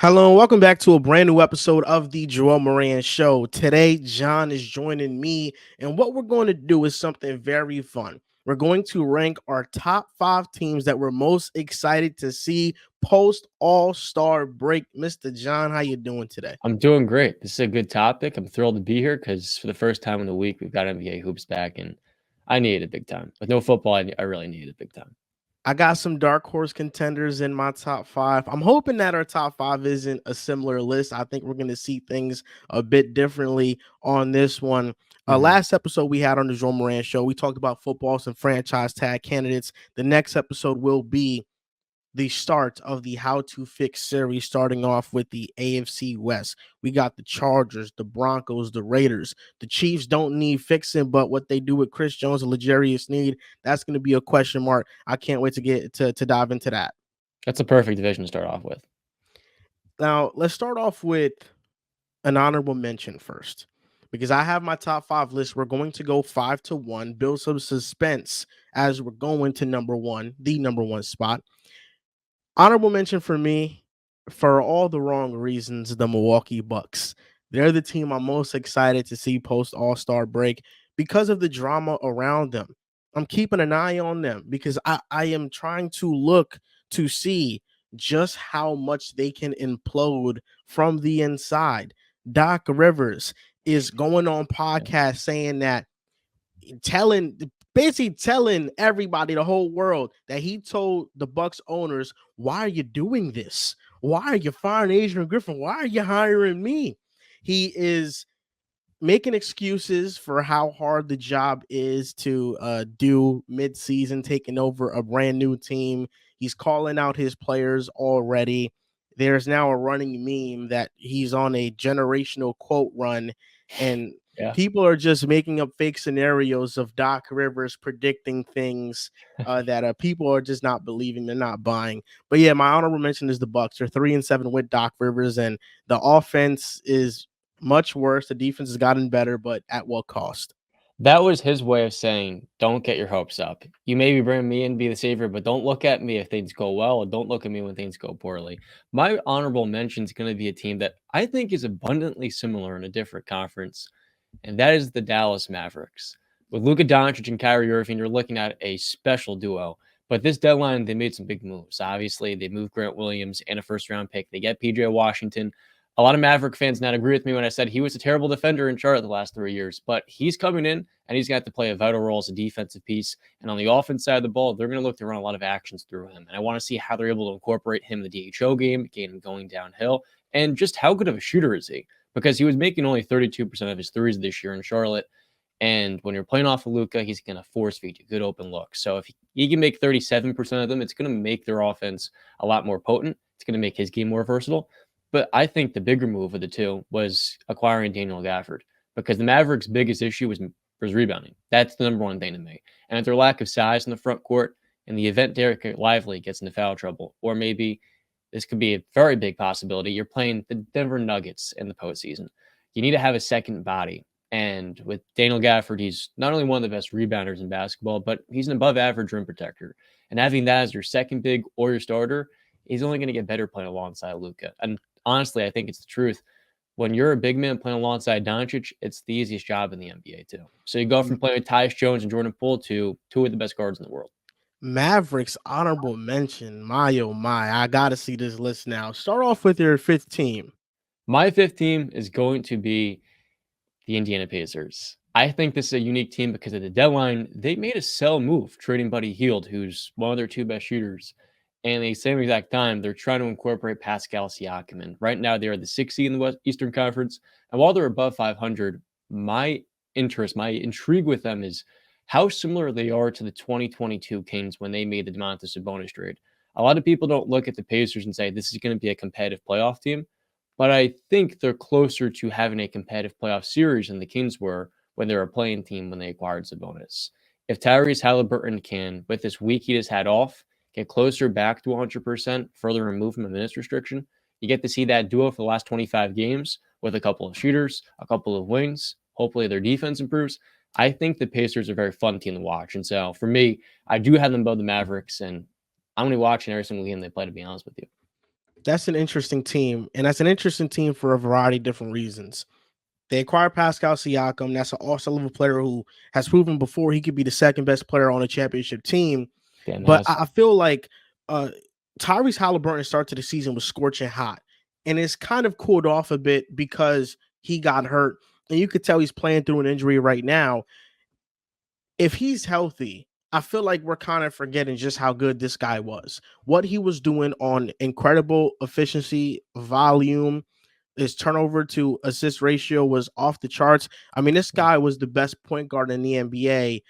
Hello and welcome back to a brand new episode of the Moran Show. Today, John is joining me, and what we're going to do is something very fun. We're going to rank our top 5 teams that we're most excited to see post All-Star break. Mr. John, how you doing today? I'm doing great. This is a good topic. I'm thrilled to be here because for the first time in the week, we've got NBA hoops back, and I need it big time. With no football, I really need it big time. I got some dark horse contenders in my top 5. I'm hoping that our top 5 isn't a similar list. I think we're going to see things a bit differently on this one. Last episode we had on the Joe Moran Show, we talked about football, some franchise tag candidates. The next episode will be the start of the How to Fix series, starting off with the AFC West. We got the Chargers, the Broncos, the Raiders. The Chiefs don't need fixing, but what they do with Chris Jones and L'Jarius Sneed, that's going to be a question mark. I can't wait to get to dive into that. That's a perfect division to start off with. Now, let's start off with an honorable mention first, because I have my top 5 list. We're going to go 5 to 1, build some suspense as we're going to number 1, the number 1 spot. Honorable mention for me, for all the wrong reasons, the Milwaukee Bucks. They're the team I'm most excited to see post All-Star break because of the drama around them. I'm keeping an eye on them because I am trying to look to see just how much they can implode from the inside. Doc Rivers is going on podcast saying that, basically telling everybody, the whole world, that he told the Bucks owners, why are you doing this? Why are you firing Adrian Griffin? Why are you hiring me? He is making excuses for how hard the job is to do mid-season, taking over a brand new team. He's calling out his players already. There's now a running meme that he's on a generational quote run, and people are just making up fake scenarios of Doc Rivers predicting things that people are just not believing. They're not buying. But yeah, my honorable mention is the Bucks. They're 3-7 with Doc Rivers, and the offense is much worse. The defense has gotten better, but at what cost? That was his way of saying, don't get your hopes up. You maybe bring me in, be the savior, but don't look at me if things go well, and don't look at me when things go poorly. My honorable mention is going to be a team that I think is abundantly similar in a different conference, and that is the Dallas Mavericks. With Luka Doncic and Kyrie Irving, you're looking at a special duo. But this deadline, they made some big moves. Obviously, they moved Grant Williams and a first-round pick. They get PJ Washington. A lot of Maverick fans not agree with me when I said he was a terrible defender in Charlotte the last 3 years, but he's coming in and he's got to play a vital role as a defensive piece. And on the offense side of the ball, they're going to look to run a lot of actions through him. And I want to see how they're able to incorporate him in the DHO game, get him going downhill, and just how good of a shooter is he? Because he was making only 32% of his threes this year in Charlotte. And when you're playing off of Luka, he's going to force feed you good open looks. So if he can make 37% of them, it's going to make their offense a lot more potent. It's going to make his game more versatile. But I think the bigger move of the two was acquiring Daniel Gafford, because the Mavericks' biggest issue was rebounding. That's the number one thing to me. And with their lack of size in the front court, in the event Derek Lively gets into foul trouble, or maybe this could be a very big possibility, you're playing the Denver Nuggets in the postseason. You need to have a second body. And with Daniel Gafford, he's not only one of the best rebounders in basketball, but he's an above average rim protector. And having that as your second big or your starter, he's only going to get better playing alongside Luka. And honestly, I think it's the truth. When you're a big man playing alongside Doncic, it's the easiest job in the NBA too. So you go from playing with Tyus Jones and Jordan Poole to two of the best guards in the world. Mavericks honorable mention. My oh my, I gotta see this list now. Start off with your 5th team. My 5th team is going to be the Indiana Pacers. I think this is a unique team because at the deadline, they made a sell move, trading Buddy Hield, who's one of their 2 best shooters. And at the same exact time, they're trying to incorporate Pascal Siakam. And right now, they are the 6th seed in the Eastern Conference. And while they're above 500, my intrigue with them is how similar they are to the 2022 Kings when they made the Domantas Sabonis trade. A lot of people don't look at the Pacers and say this is going to be a competitive playoff team, but I think they're closer to having a competitive playoff series than the Kings were when they were a playing team when they acquired Sabonis. If Tyrese Halliburton can, with this week he just had off, get closer back to 100%, further remove from a minutes restriction, you get to see that duo for the last 25 games with a couple of shooters, a couple of wings. Hopefully their defense improves. I think the Pacers are a very fun team to watch. And so for me, I do have them above the Mavericks, and I'm going to be watching every single game they play, to be honest with you. That's an interesting team, and that's an interesting team for a variety of different reasons. They acquired Pascal Siakam. That's an awesome level player who has proven before he could be the second best player on a championship team. Damn But has. I feel like uh, Tyrese Halliburton start to the season was scorching hot, and it's kind of cooled off a bit because he got hurt, and you could tell he's playing through an injury right now. If he's healthy, I feel like we're kind of forgetting just how good this guy was. What he was doing on incredible efficiency, volume, his turnover to assist ratio was off the charts. I mean, this guy was the best point guard in the NBA.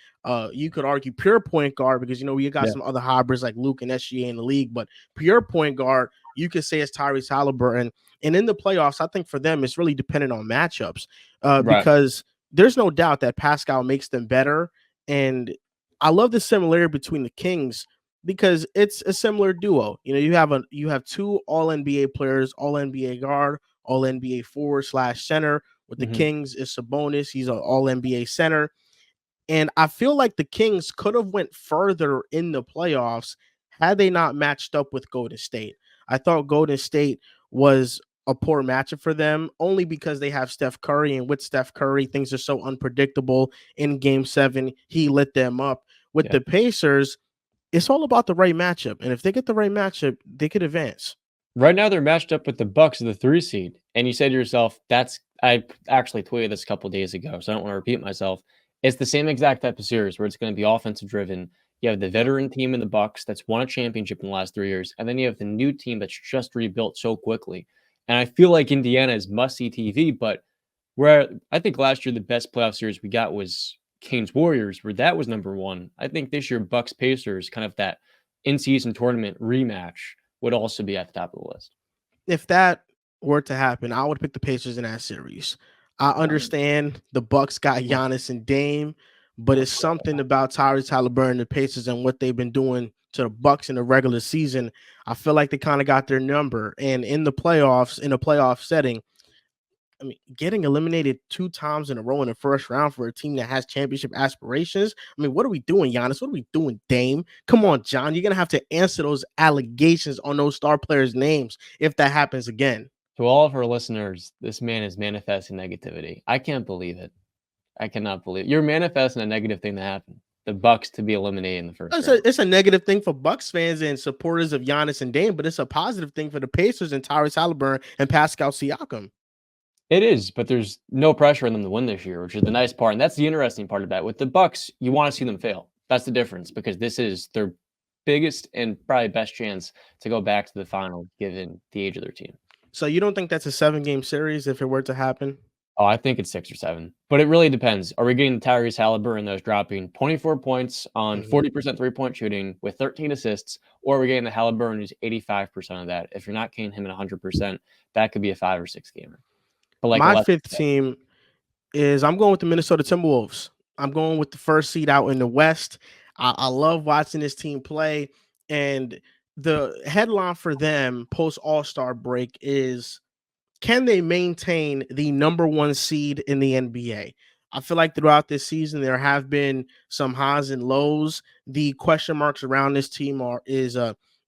You could argue pure point guard because you got Yeah. some other hybrids like Luke and SGA in the league, but pure point guard, you could say it's Tyrese Halliburton. And in the playoffs, I think for them it's really dependent on matchups Right. because there's no doubt that Pascal makes them better. And I love the similarity between the Kings because it's a similar duo. You have two All NBA players, All NBA guard, All NBA forward / center. With the Mhm. Kings is Sabonis. He's an All NBA center. And I feel like the Kings could have went further in the playoffs had they not matched up with Golden State. I thought Golden State was a poor matchup for them only because they have Steph Curry, and with Steph Curry, things are so unpredictable. In game 7, he lit them up. With Yeah. the Pacers, it's all about the right matchup. And if they get the right matchup, they could advance. Right now, they're matched up with the Bucks, the 3 seed, and you said to yourself, "That's." I actually tweeted this a couple days ago, so I don't want to repeat myself. It's the same exact type of series where it's going to be offensive driven. You have the veteran team in the Bucks that's won a championship in the last 3 years, and then you have the new team that's just rebuilt so quickly. And I feel like Indiana is must see TV, but where I think last year the best playoff series we got was Kings Warriors, where that was number one. I think this year Bucks Pacers, kind of that in season tournament rematch, would also be at the top of the list. If that were to happen, I would pick the Pacers in that series. I understand the Bucks got Giannis and Dame, but it's something about Tyrese Halliburton and the Pacers and what they've been doing to the Bucks in the regular season. I feel like they kind of got their number, and in the playoffs, in a playoff setting, I mean, getting eliminated 2 times in a row in the first round for a team that has championship aspirations. I mean, what are we doing, Giannis? What are we doing, Dame? Come on, John. You're gonna have to answer those allegations on those star players' names if that happens again. To all of our listeners, this man is manifesting negativity. I can't believe it. I cannot believe it. You're manifesting a negative thing to happen. The Bucks to be eliminated in the first It's round. a negative thing for Bucks fans and supporters of Giannis and Dame, but it's a positive thing for the Pacers and Tyrese Halliburton and Pascal Siakam. It is, but there's no pressure on them to win this year, which is the nice part. And that's the interesting part of that. With the Bucks, you want to see them fail. That's the difference because this is their biggest and probably best chance to go back to the finals given the age of their team. So you don't think that's a 7-game series if it were to happen? Oh, I think it's 6 or 7, but it really depends. Are we getting Tyrese Halliburton those dropping 24 points on Mhm. 40% three-point shooting with 13 assists, or are we getting the Halliburton who's 85% of that? If you're not getting him at 100%, that could be a 5 or 6 gamer. But like My Alessa fifth said, team is I'm going with the Minnesota Timberwolves. I'm going with the first seed out in the West. I love watching this team play. And the headline for them post All-Star break is, can they maintain the number 1 seed in the NBA? I feel like throughout this season there have been some highs and lows. The question marks around this team is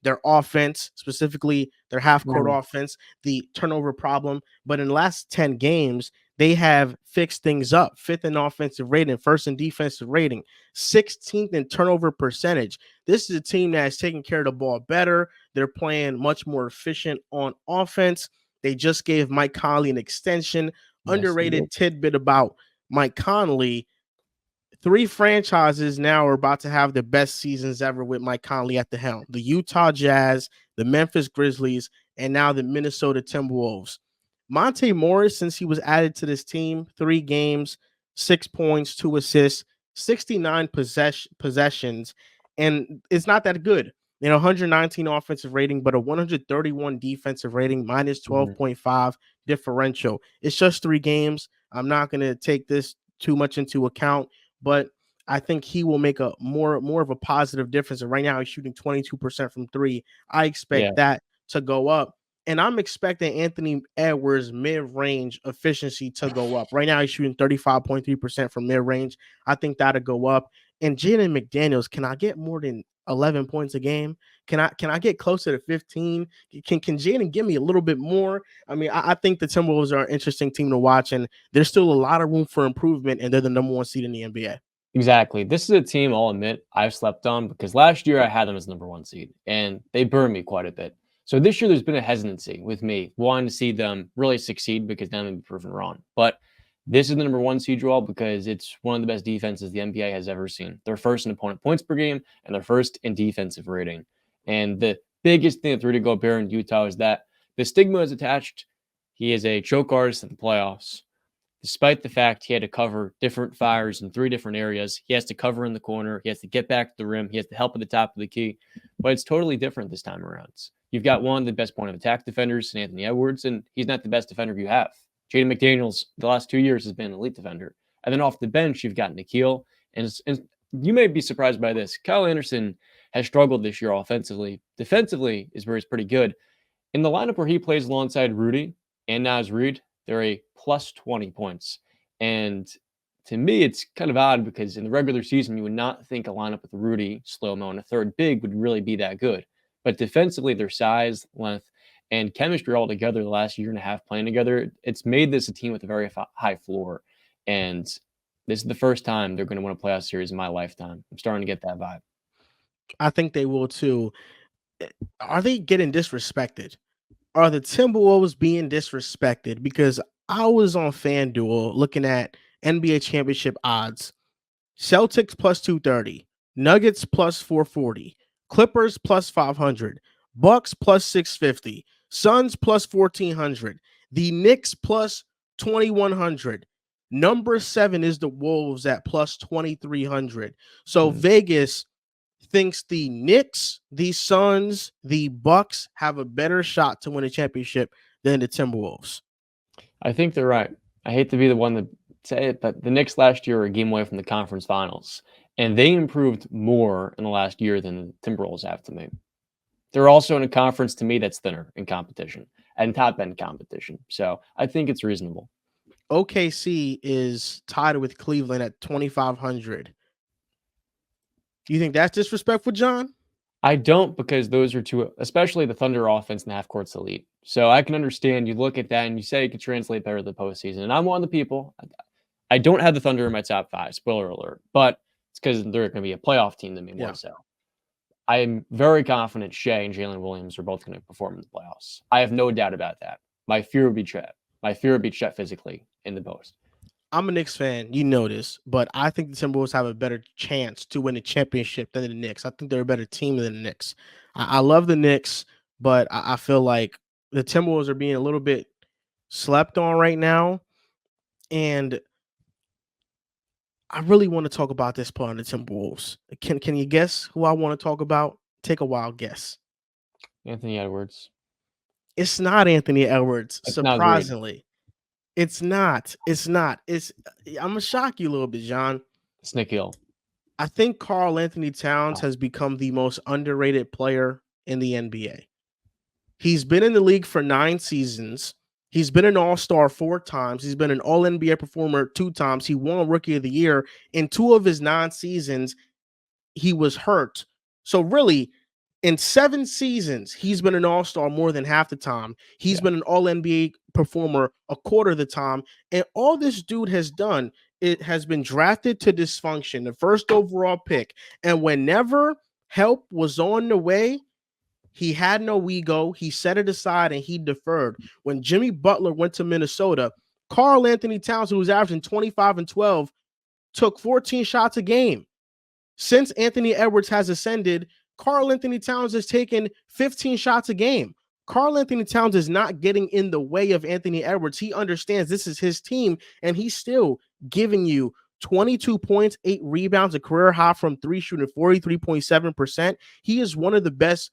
their offense, specifically their half court Mhm. offense, the turnover problem. But in the last 10 games, they have fixed things up. 5th in offensive rating, 1st in defensive rating, 16th in turnover percentage. This is a team that is taking care of the ball better. They're playing much more efficient on offense. They just gave Mike Conley an extension. Yes, they did. Underrated tidbit about Mike Conley: 3 franchises now are about to have the best seasons ever with Mike Conley at the helm. The Utah Jazz, the Memphis Grizzlies, and now the Minnesota Timberwolves. Monte Morris, since he was added to this team, 3 games, 6 points, 2 assists, 69 possessions, and it's not that good. 119 offensive rating, but a 131 defensive rating, minus Mhm. 12.5 differential. It's just 3 games. I'm not going to take this too much into account, but I think he will make a more of a positive difference. And right now he's shooting 22% from 3. I Yeah. expect that to go up. And I'm expecting Anthony Edwards' mid-range efficiency to go up. Right now he's shooting 35.3% from mid-range. I think that'll go up. And Jaden McDaniels, can I get more than 11 points a game? Can I get closer to 15? Can Jaden give me a little bit more? I mean, I think the Timberwolves are an interesting team to watch, and there's still a lot of room for improvement, and they're the number one seed in the NBA. Exactly. This is a team I'll admit I've slept on because last year I had them as number one seed and they burned me quite a bit. So this year there's been a hesitancy with me wanting to see them really succeed because then they've been proven wrong. But this is the number one seed, Joel, because it's one of the best defenses the NBA has ever seen. They're first in opponent points per game and they're first in defensive rating. And the biggest thing with Rudy Gobert in Utah is that the stigma is attached. He is a choke artist in the playoffs. Despite the fact he had to cover different fires in 3 different areas, he has to cover in the corner, he has to get back to the rim, he has to help at the top of the key. But it's totally different this time around. You've got one of the best point of attack defenders in Anthony Edwards, and he's not the best defender you have. Jaden McDaniels, the last 2 years, has been an elite defender. And then off the bench, you've got Nikhil. And you may be surprised by this. Kyle Anderson has struggled this year offensively. Defensively is where he's pretty good. In the lineup where he plays alongside Rudy and Naz Reid, they're a plus 20 points. And to me, it's kind of odd because in the regular season, you would not think a lineup with Rudy, Slow-Mo, and a third big would really be that good. But defensively, their size, length, and chemistry all together the last year and a half playing together, it's made this a team with a very high floor. And this is the first time they're going to win a playoff series in my lifetime. I'm starting to get that vibe. I think they will too. Are they getting disrespected? Are the Timberwolves being disrespected? Because I was on FanDuel looking at NBA championship odds. Celtics plus 230, Nuggets plus 440, Clippers plus 500, Bucks plus 650, Suns plus 1400, the Knicks plus 2100. Number 7 is the Wolves at plus 2300. So Vegas thinks the Knicks, the Suns, the Bucks have a better shot to win a championship than the Timberwolves. I think they're right. I hate to be the one to say it, but the Knicks last year were a game away from the conference finals, and they improved more in the last year than the Timberwolves have to me. They're also in a conference to me that's thinner in competition and top end competition. So I think it's reasonable. OKC is tied with Cleveland at 2,500. You think that's disrespectful, John? I don't, because those are two, especially the Thunder offense and half court's elite. So I can understand you look at that and you say it could translate better to the postseason. And I'm one of the people. I don't have the Thunder in my top 5, spoiler alert, but it's because they're going to be a playoff team to me more so. I am very confident Shea and Jalen Williams are both going to perform in the playoffs. I have no doubt about that. My fear would be Chet. My fear would be Chet physically in the post. I'm a Knicks fan, you know this, but I think the Timberwolves have a better chance to win a championship than the Knicks. I think they're a better team than the Knicks. I love the Knicks, but I feel like the Timberwolves are being a little bit slept on right now. And I really want to talk about this part of the Timberwolves. Can you guess who I want to talk about? Take a wild guess. Anthony Edwards. It's not Anthony Edwards, It's surprisingly. It's not. I'm gonna shock you a little bit, John. It's Nikhil. I think Karl Anthony Towns has become the most underrated player in the NBA. He's been in the league for 9 seasons. He's been an all-star 4 times. He's been an all-NBA performer 2 times. He won Rookie of the Year. In 2 of his 9 seasons, he was hurt. So really, in 7 seasons, he's been an all-star more than half the time. He's been an all-NBA performer a quarter of the time. And all this dude has done, it has been drafted to dysfunction, the first overall pick. And whenever help was on the way, he had no ego. He set it aside and he deferred. When Jimmy Butler went to Minnesota, Karl Anthony Towns, who was averaging 25 and 12, took 14 shots a game. Since Anthony Edwards has ascended, Karl Anthony Towns has taken 15 shots a game. Karl Anthony Towns is not getting in the way of Anthony Edwards. He understands this is his team, and he's still giving you 22 points, 8 rebounds, a career high from 3, shooting 43.7%. He is one of the best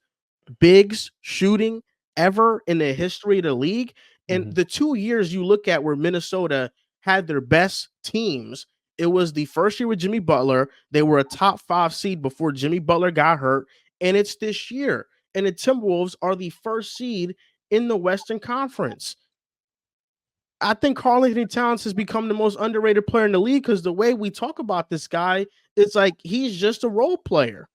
bigs shooting ever in the history of the league. And the 2 years you look at where Minnesota had their best teams, it was the first year with Jimmy Butler. They were a top 5 seed before Jimmy Butler got hurt. And it's this year. And the Timberwolves are the first seed in the Western Conference. I think Karl Anthony Towns has become the most underrated player in the league because the way we talk about this guy, it's like he's just a role player.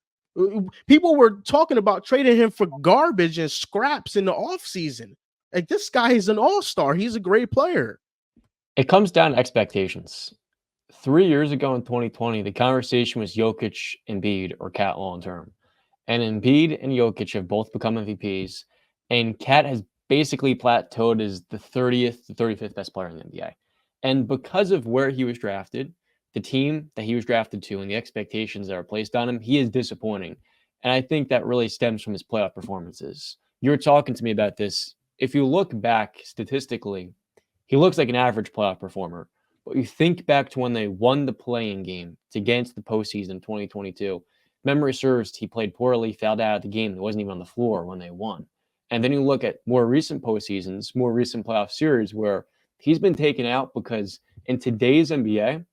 People were talking about trading him for garbage and scraps in the offseason. Like, this guy is an all-star. He's a great player. It comes down to expectations. 3 years ago in 2020, the conversation was Jokic, Embiid, or Cat long term. And Embiid and Jokic have both become MVPs, and Cat has basically plateaued as the 30th to 35th best player in the NBA. And because of where he was drafted, the team that he was drafted to, and the expectations that are placed on him, he is disappointing. And I think that really stems from his playoff performances. You were talking to me about this. If you look back statistically, he looks like an average playoff performer. But you think back to when they won the play-in game to get into the postseason in 2022. Memory serves, he played poorly, fouled out of the game, and wasn't even on the floor when they won. And then you look at more recent postseasons, more recent playoff series where he's been taken out because in today's NBA,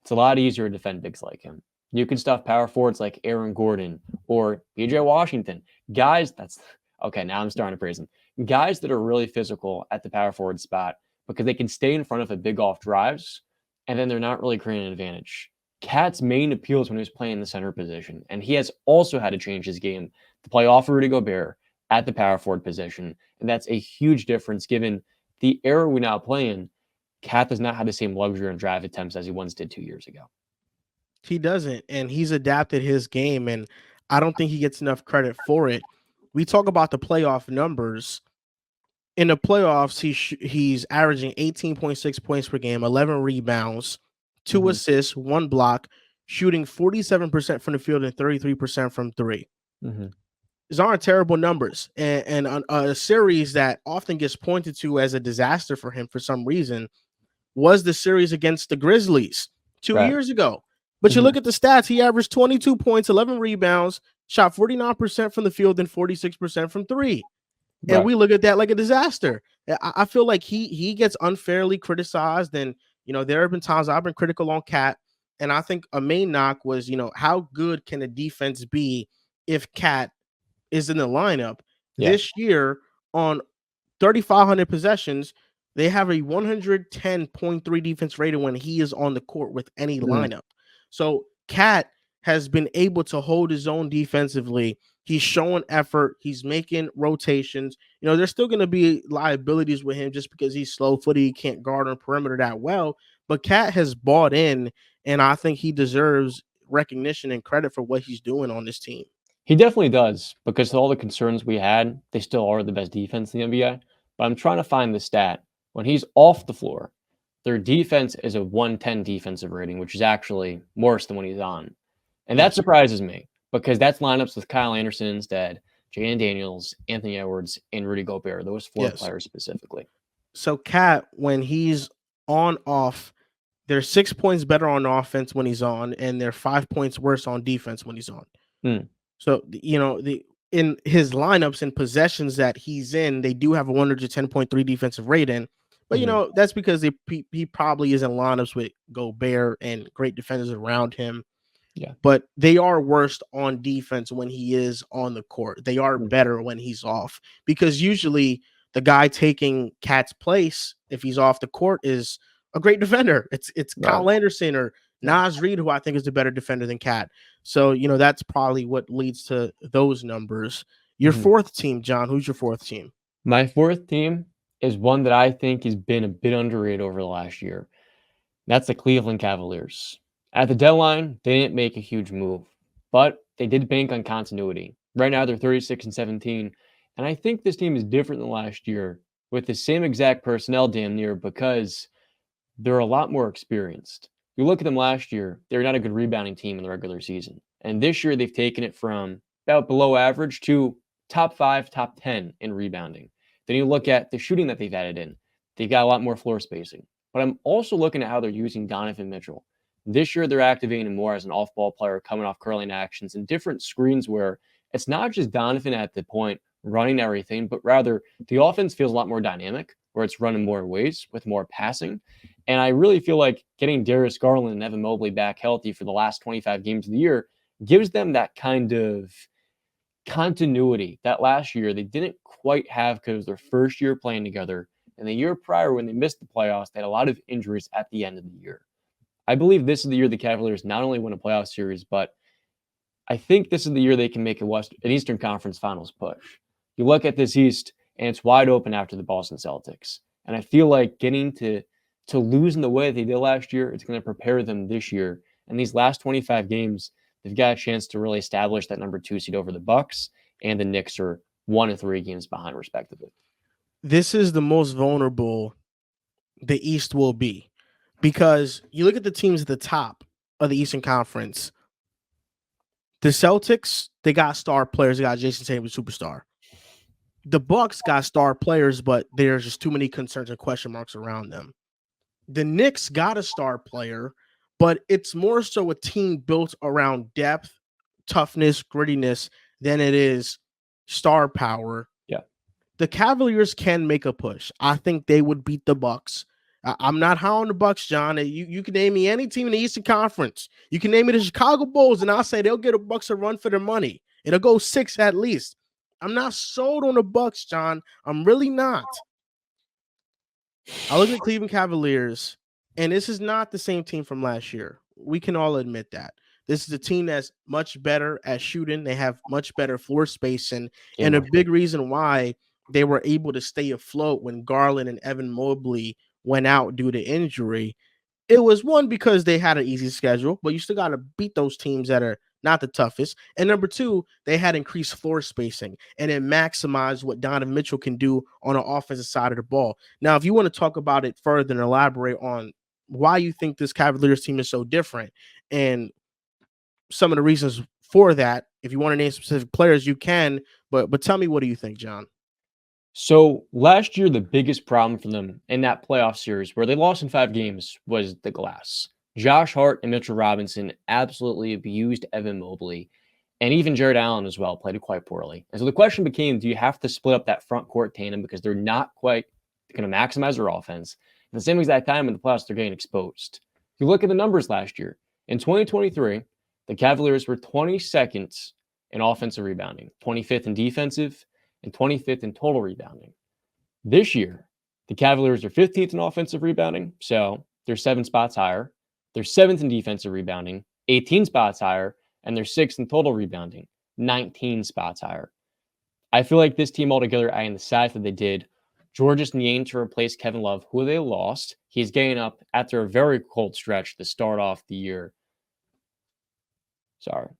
it's a lot easier to defend bigs like him. You can stuff power forwards like Aaron Gordon or PJ Washington. Guys, that's okay. Now I'm starting to praise him. Guys that are really physical at the power forward spot because they can stay in front of a big off drives and then they're not really creating an advantage. Cat's main appeal is when he was playing the center position, and he has also had to change his game to play off Rudy Gobert at the power forward position, and that's a huge difference given the era we now play in. Cat does not have the same luxury on drive attempts as he once did 2 years ago. He doesn't, and he's adapted his game, and I don't think he gets enough credit for it. We talk about the playoff numbers. In the playoffs, he's averaging 18.6 points per game, 11 rebounds, 2 assists, 1 block, shooting 47% from the field and 33% from three. These aren't terrible numbers. And a series that often gets pointed to as a disaster for him for some reason was the series against the Grizzlies 2 years ago. But you look at the stats, he averaged 22 points, 11 rebounds, shot 49% from the field and 46% from three. And we look at that like a disaster. I feel like he gets unfairly criticized. And, there have been times I've been critical on Cat. And I think a main knock was, how good can a defense be if Cat is in the lineup? This year on 3,500 possessions, they have a 110.3 defense rating when he is on the court with any lineup. So Cat has been able to hold his own defensively. He's showing effort. He's making rotations. There's still going to be liabilities with him just because he's slow-footed. He can't guard on perimeter that well. But Cat has bought in, and I think he deserves recognition and credit for what he's doing on this team. He definitely does, because of all the concerns we had, they still are the best defense in the NBA. But I'm trying to find the stat. When he's off the floor, their defense is a 110 defensive rating, which is actually worse than when he's on. And that surprises me, because that's lineups with Kyle Anderson instead, Jaden Daniels, Anthony Edwards, and Rudy Gobert, those four players specifically. So Cat, when he's off, they're 6 points better on offense when he's on, and they're 5 points worse on defense when he's on. So, in his lineups and possessions that he's in, they do have a 110.3 defensive rating. But, that's because he probably is in lineups with Gobert and great defenders around him. But they are worst on defense when he is on the court. They are better when he's off, because usually the guy taking Cat's place, if he's off the court, is a great defender. It's Kyle Anderson or Naz Reid, who I think is a better defender than Cat. So, that's probably what leads to those numbers. Your fourth team, John, who's your fourth team? My fourth team is one that I think has been a bit underrated over the last year. That's the Cleveland Cavaliers. At the deadline, they didn't make a huge move, but they did bank on continuity. Right now, they're 36-17, and I think this team is different than last year with the same exact personnel damn near, because they're a lot more experienced. You look at them last year, they're not a good rebounding team in the regular season. And this year, they've taken it from about below average to top 5, top 10 in rebounding. Then you look at the shooting that they've added in. They've got a lot more floor spacing. But I'm also looking at how they're using Donovan Mitchell. This year, they're activating him more as an off-ball player, coming off curling actions and different screens where it's not just Donovan at the point running everything, but rather the offense feels a lot more dynamic, where it's running more ways with more passing. And I really feel like getting Darius Garland and Evan Mobley back healthy for the last 25 games of the year gives them that kind of continuity that last year they didn't quite have, because it was their first year playing together. And the year prior, when they missed the playoffs, they had a lot of injuries at the end of the year. I believe this is the year the Cavaliers not only win a playoff series, but I think this is the year they can make an Eastern Conference Finals push. You look at this East, and it's wide open after the Boston Celtics. And I feel like getting to lose in the way they did last year, it's going to prepare them this year. And these last 25 games, they've got a chance to really establish that number 2 seed over the Bucks, and the Knicks are 1 and 3 games behind, respectively. This is the most vulnerable the East will be, because you look at the teams at the top of the Eastern Conference. The Celtics, they got star players. They got Jason Tatum, superstar. The Bucks got star players, but there's just too many concerns and question marks around them. The Knicks got a star player, but it's more so a team built around depth, toughness, grittiness than it is star power. Yeah. The Cavaliers can make a push. I think they would beat the Bucks. I'm not high on the Bucks, John. You can name me any team in the Eastern Conference. You can name me the Chicago Bulls, and I'll say they'll get a Bucks a run for their money. It'll go 6 at least. I'm not sold on the Bucks, John. I'm really not. I look at the Cleveland Cavaliers, and this is not the same team from last year. We can all admit that. This is a team that's much better at shooting. They have much better floor spacing, and a big reason why they were able to stay afloat when Garland and Evan Mobley went out due to injury. It was one, because they had an easy schedule, but you still got to beat those teams that are not the toughest. And number 2, they had increased floor spacing, and it maximized what Donovan Mitchell can do on the offensive side of the ball. Now, if you want to talk about it further and elaborate on why you think this Cavaliers team is so different and some of the reasons for that, if you want to name specific players, you can. But tell me, what do you think, John? So last year, the biggest problem for them in that playoff series where they lost in 5 games was the glass. Josh Hart and Mitchell Robinson absolutely abused Evan Mobley, and even Jared Allen as well played it quite poorly. And so the question became, do you have to split up that front court tandem because they're not quite going to maximize their offense? At the same exact time in the playoffs, they're getting exposed. If you look at the numbers last year, in 2023, the Cavaliers were 22nd in offensive rebounding, 25th in defensive, and 25th in total rebounding. This year, the Cavaliers are 15th in offensive rebounding, so they're 7 spots higher. They're 7th in defensive rebounding, 18 spots higher, and they're 6th in total rebounding, 19 spots higher. I feel like this team altogether, adding the size that they did, Georges Niang to replace Kevin Love, who they lost. He's getting up after a very cold stretch to start off the year. Sorry.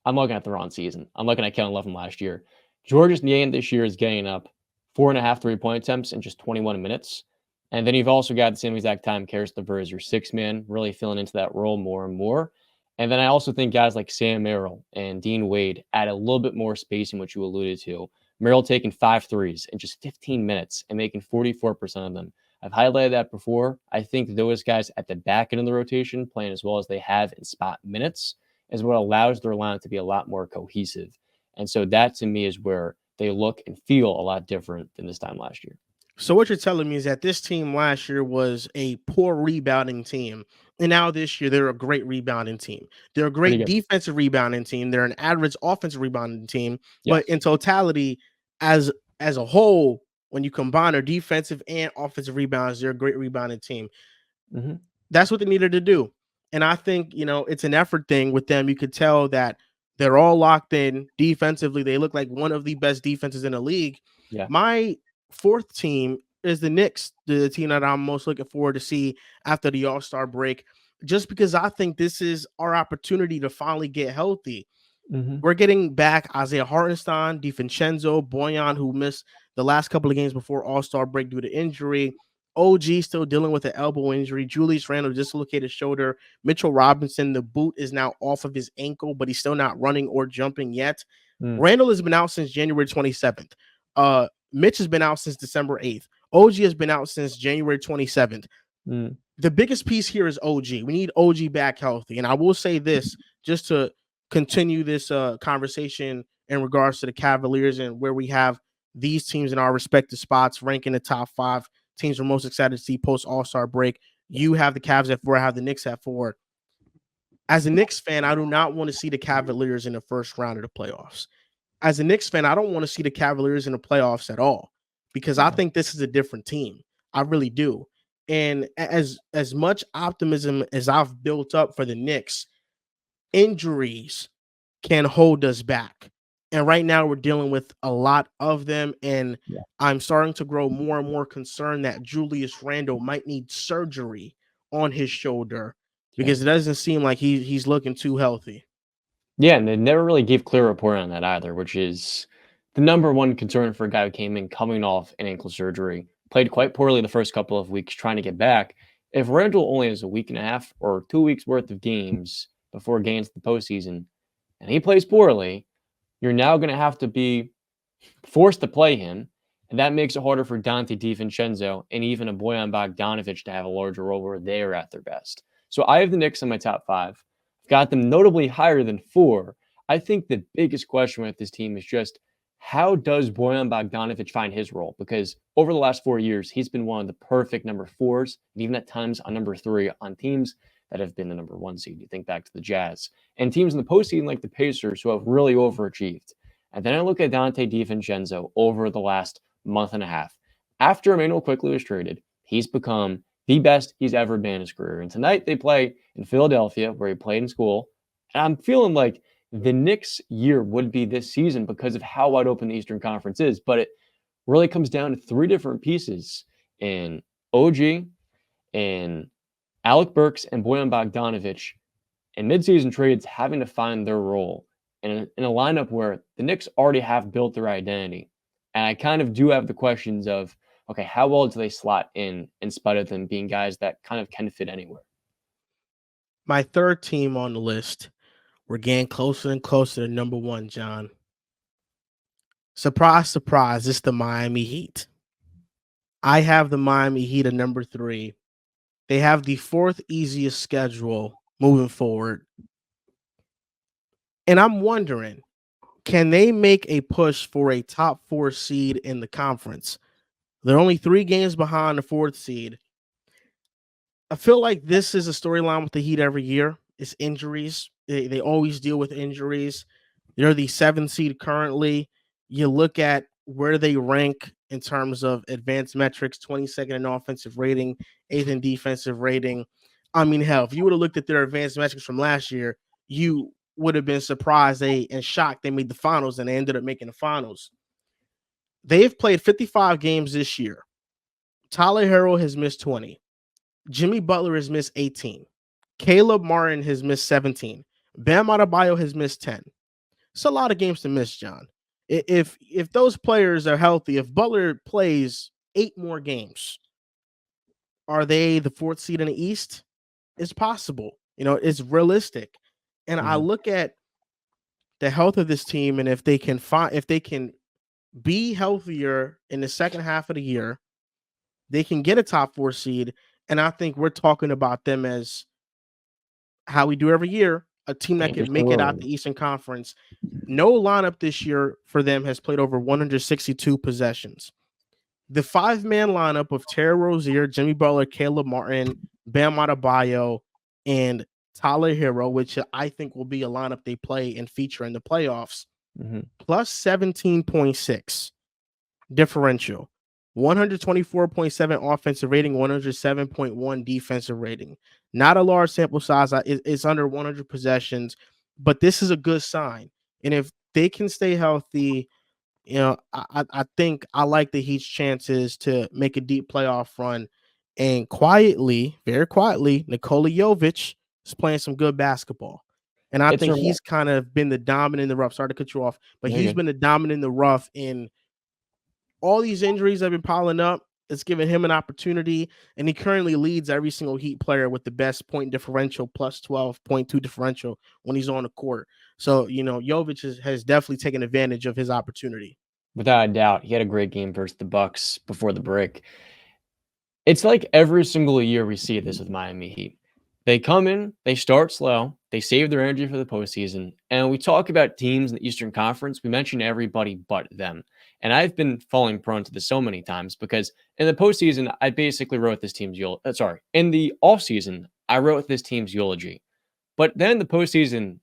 I'm looking at the wrong season. I'm looking at Kevin Love from last year. Georges Niang this year is getting up 4.5 3-point attempts in just 21 minutes. And then you've also got the same exact time Karis LeVert as your 6-man, really filling into that role more and more. And then I also think guys like Sam Merrill and Dean Wade add a little bit more spacing, which you alluded to. Merrill taking 5 threes in just 15 minutes and making 44% of them. I've highlighted that before. I think those guys at the back end of the rotation playing as well as they have in spot minutes is what allows their lineup to be a lot more cohesive. And so that to me is where they look and feel a lot different than this time last year. So what you're telling me is that this team last year was a poor rebounding team, and now this year they're a great rebounding team. They're a great defensive rebounding team. They're an average offensive rebounding team. Yes. But in totality, as a whole, when you combine their defensive and offensive rebounds, they're a great rebounding team. Mm-hmm. That's what they needed to do. And I think, it's an effort thing with them. You could tell that they're all locked in defensively. They look like one of the best defenses in the league. Yeah. My 4th team is the Knicks, the team that I'm most looking forward to see after the All-Star break, just because I think this is our opportunity to finally get healthy. Mm-hmm. We're getting back Isaiah Hartenstein, DiVincenzo, Boyan, who missed the last couple of games before All-Star break due to injury. OG still dealing with an elbow injury. Julius Randle dislocated shoulder. Mitchell Robinson, the boot is now off of his ankle, but he's still not running or jumping yet. Randle has been out since January 27th. Mitch has been out since December 8th. OG has been out since January 27th. The biggest piece here is OG. We need OG back healthy. And I will say this, just to continue this conversation in regards to the Cavaliers and where we have these teams in our respective spots, ranking the top 5 teams we're most excited to see post All-Star break. You have the Cavs at 4. I have the Knicks at 4. As a Knicks fan, I do not want to see the Cavaliers in the first round of the playoffs. As a Knicks fan, I don't want to see the Cavaliers in the playoffs at all, because I think this is a different team. I really do. And as much optimism as I've built up for the Knicks, injuries can hold us back. And right now we're dealing with a lot of them. And Yeah. I'm starting to grow more and more concerned that Julius Randle might need surgery on his shoulder Yeah. because it doesn't seem like he's looking too healthy. Yeah, and they never really gave clear report on that either, which is the number one concern for a guy who came in coming off an ankle surgery. Played quite poorly the first couple of weeks trying to get back. If Randall only has a week and a half or 2 weeks worth of games before getting to the postseason, and he plays poorly, you're now going to have to be forced to play him, and that makes it harder for Dante DiVincenzo and even a Bojan Bogdanovic to have a larger role where they are at their best. So I have the Knicks in my top five. I've got them notably higher than four. I think the biggest question with this team is just how does Bojan Bogdanovic find his role? Because over the last 4 years, he's been one of the perfect number fours, and even at times on number three on teams that have been the number one seed. You think back to the Jazz and teams in the postseason like the Pacers who have really overachieved. And then I look at Dante DiVincenzo over the last month and a half. After Emmanuel quickly was traded, he's become the best he's ever been in his career. And tonight they play in Philadelphia, where he played in school. And I'm feeling like the Knicks' year would be this season because of how wide open the Eastern Conference is. But it really comes down to three different pieces in OG, in Alec Burks, and Bojan Bogdanovic in midseason trades having to find their role in a lineup where the Knicks already have built their identity. And I kind of do have the questions of, okay, how well do they slot in spite of them being guys that kind of can fit anywhere? My third team on the list, we're getting closer and closer to number one, John. Surprise, surprise, it's the Miami Heat. I have the Miami Heat at number three. They have the fourth easiest schedule moving forward. And I'm wondering, can they make a push for a top four seed in the conference? They're only 3 games behind the fourth seed. I feel like this is a storyline with the Heat every year. It's injuries. They always deal with injuries. They're the 7th seed currently. You look at where they rank in terms of advanced metrics, 22nd in offensive rating, 8th in defensive rating. I mean, hell, if you would have looked at their advanced metrics from last year, you would have been surprised and shocked they made the finals and they ended up making the finals. They've played 55 games this year. Tyler Herro has missed 20. Jimmy Butler has missed 18. Caleb Martin has missed 17. Bam Adebayo has missed 10. It's a lot of games to miss, John. If those players are healthy, if Butler plays 8 more games, are they the 4th seed in the East? It's possible. It's realistic. And I look at the health of this team, and if they can be healthier in the second half of the year, they can get a top 4 seed. And I think we're talking about them as how we do every year, a team that can make it out the Eastern Conference. No lineup this year for them has played over 162 possessions. The 5-man lineup of Terry Rozier, Jimmy Butler, Caleb Martin, Bam Adebayo, and Tyler Herro, which I think will be a lineup they play and feature in the playoffs, plus 17.6 differential. 124.7 offensive rating, 107.1 defensive rating. Not a large sample size. It's under 100 possessions, but this is a good sign. And if they can stay healthy, I think I like the Heat's chances to make a deep playoff run. And quietly, very quietly, Nikola Jovic is playing some good basketball. And I think he's kind of been the dominant in the rough. Sorry to cut you off, but he's been the dominant in the rough in all these injuries have been piling up. It's given him an opportunity, and he currently leads every single Heat player with the best point differential, plus 12.2 differential when he's on the court. So, Jovic has definitely taken advantage of his opportunity. Without a doubt, he had a great game versus the Bucks before the break. It's like every single year we see this with Miami Heat. They come in, they start slow, they save their energy for the postseason. And we talk about teams in the Eastern Conference, we mention everybody but them. And I've been falling prone to this so many times because in the postseason, I basically wrote this team's in the offseason, I wrote this team's eulogy. But then the postseason,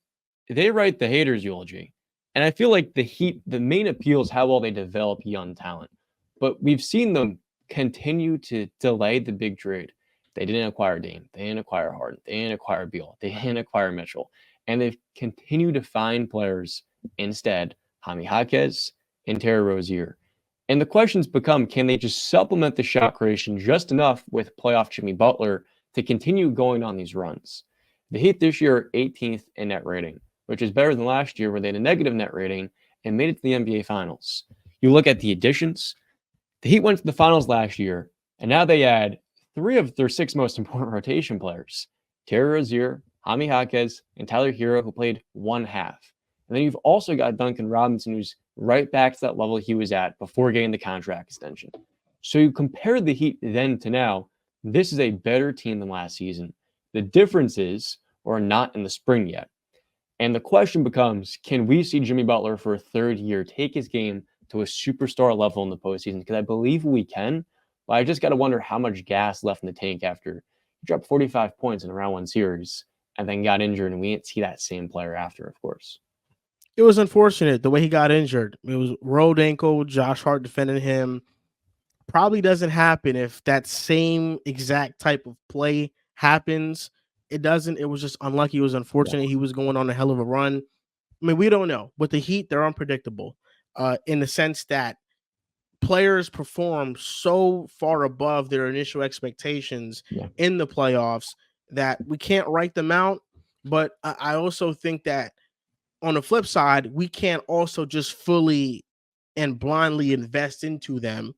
they write the haters' eulogy. And I feel like the Heat, the main appeal is how well they develop young talent. But we've seen them continue to delay the big trade. They didn't acquire Dame. They didn't acquire Harden. They didn't acquire Beal. They didn't acquire Mitchell. and they've continued to find players instead, Jaime Jaquez and Terry Rozier. And the questions become, can they just supplement the shot creation just enough with playoff Jimmy Butler to continue going on these runs? The Heat this year are 18th in net rating, which is better than last year where they had a negative net rating and made it to the NBA Finals. You look at the additions, the Heat went to the Finals last year, and now they add 3 of their 6 most important rotation players, Terry Rozier, Jaime Jaquez, and Tyler Hero, who played one half. And then you've also got Duncan Robinson, who's right back to that level he was at before getting the contract extension. So you compare the Heat then to now, this is a better team than last season. The differences are not in the spring yet. And the question becomes, can we see Jimmy Butler for a third year take his game to a superstar level in the postseason? Because I believe we can, but I just got to wonder how much gas left in the tank after he dropped 45 points in a round one series and then got injured, and we didn't see that same player after, of course. It was unfortunate the way he got injured. It was rolled ankle, Josh Hart defending him. Probably doesn't happen if that same exact type of play happens. It doesn't. It was just unlucky. It was unfortunate. He was going on a hell of a run. I mean, we don't know. With the Heat, they're unpredictable in the sense that players perform so far above their initial expectations in the playoffs that we can't write them out. But I also think that on the flip side, we can't also just fully and blindly invest into them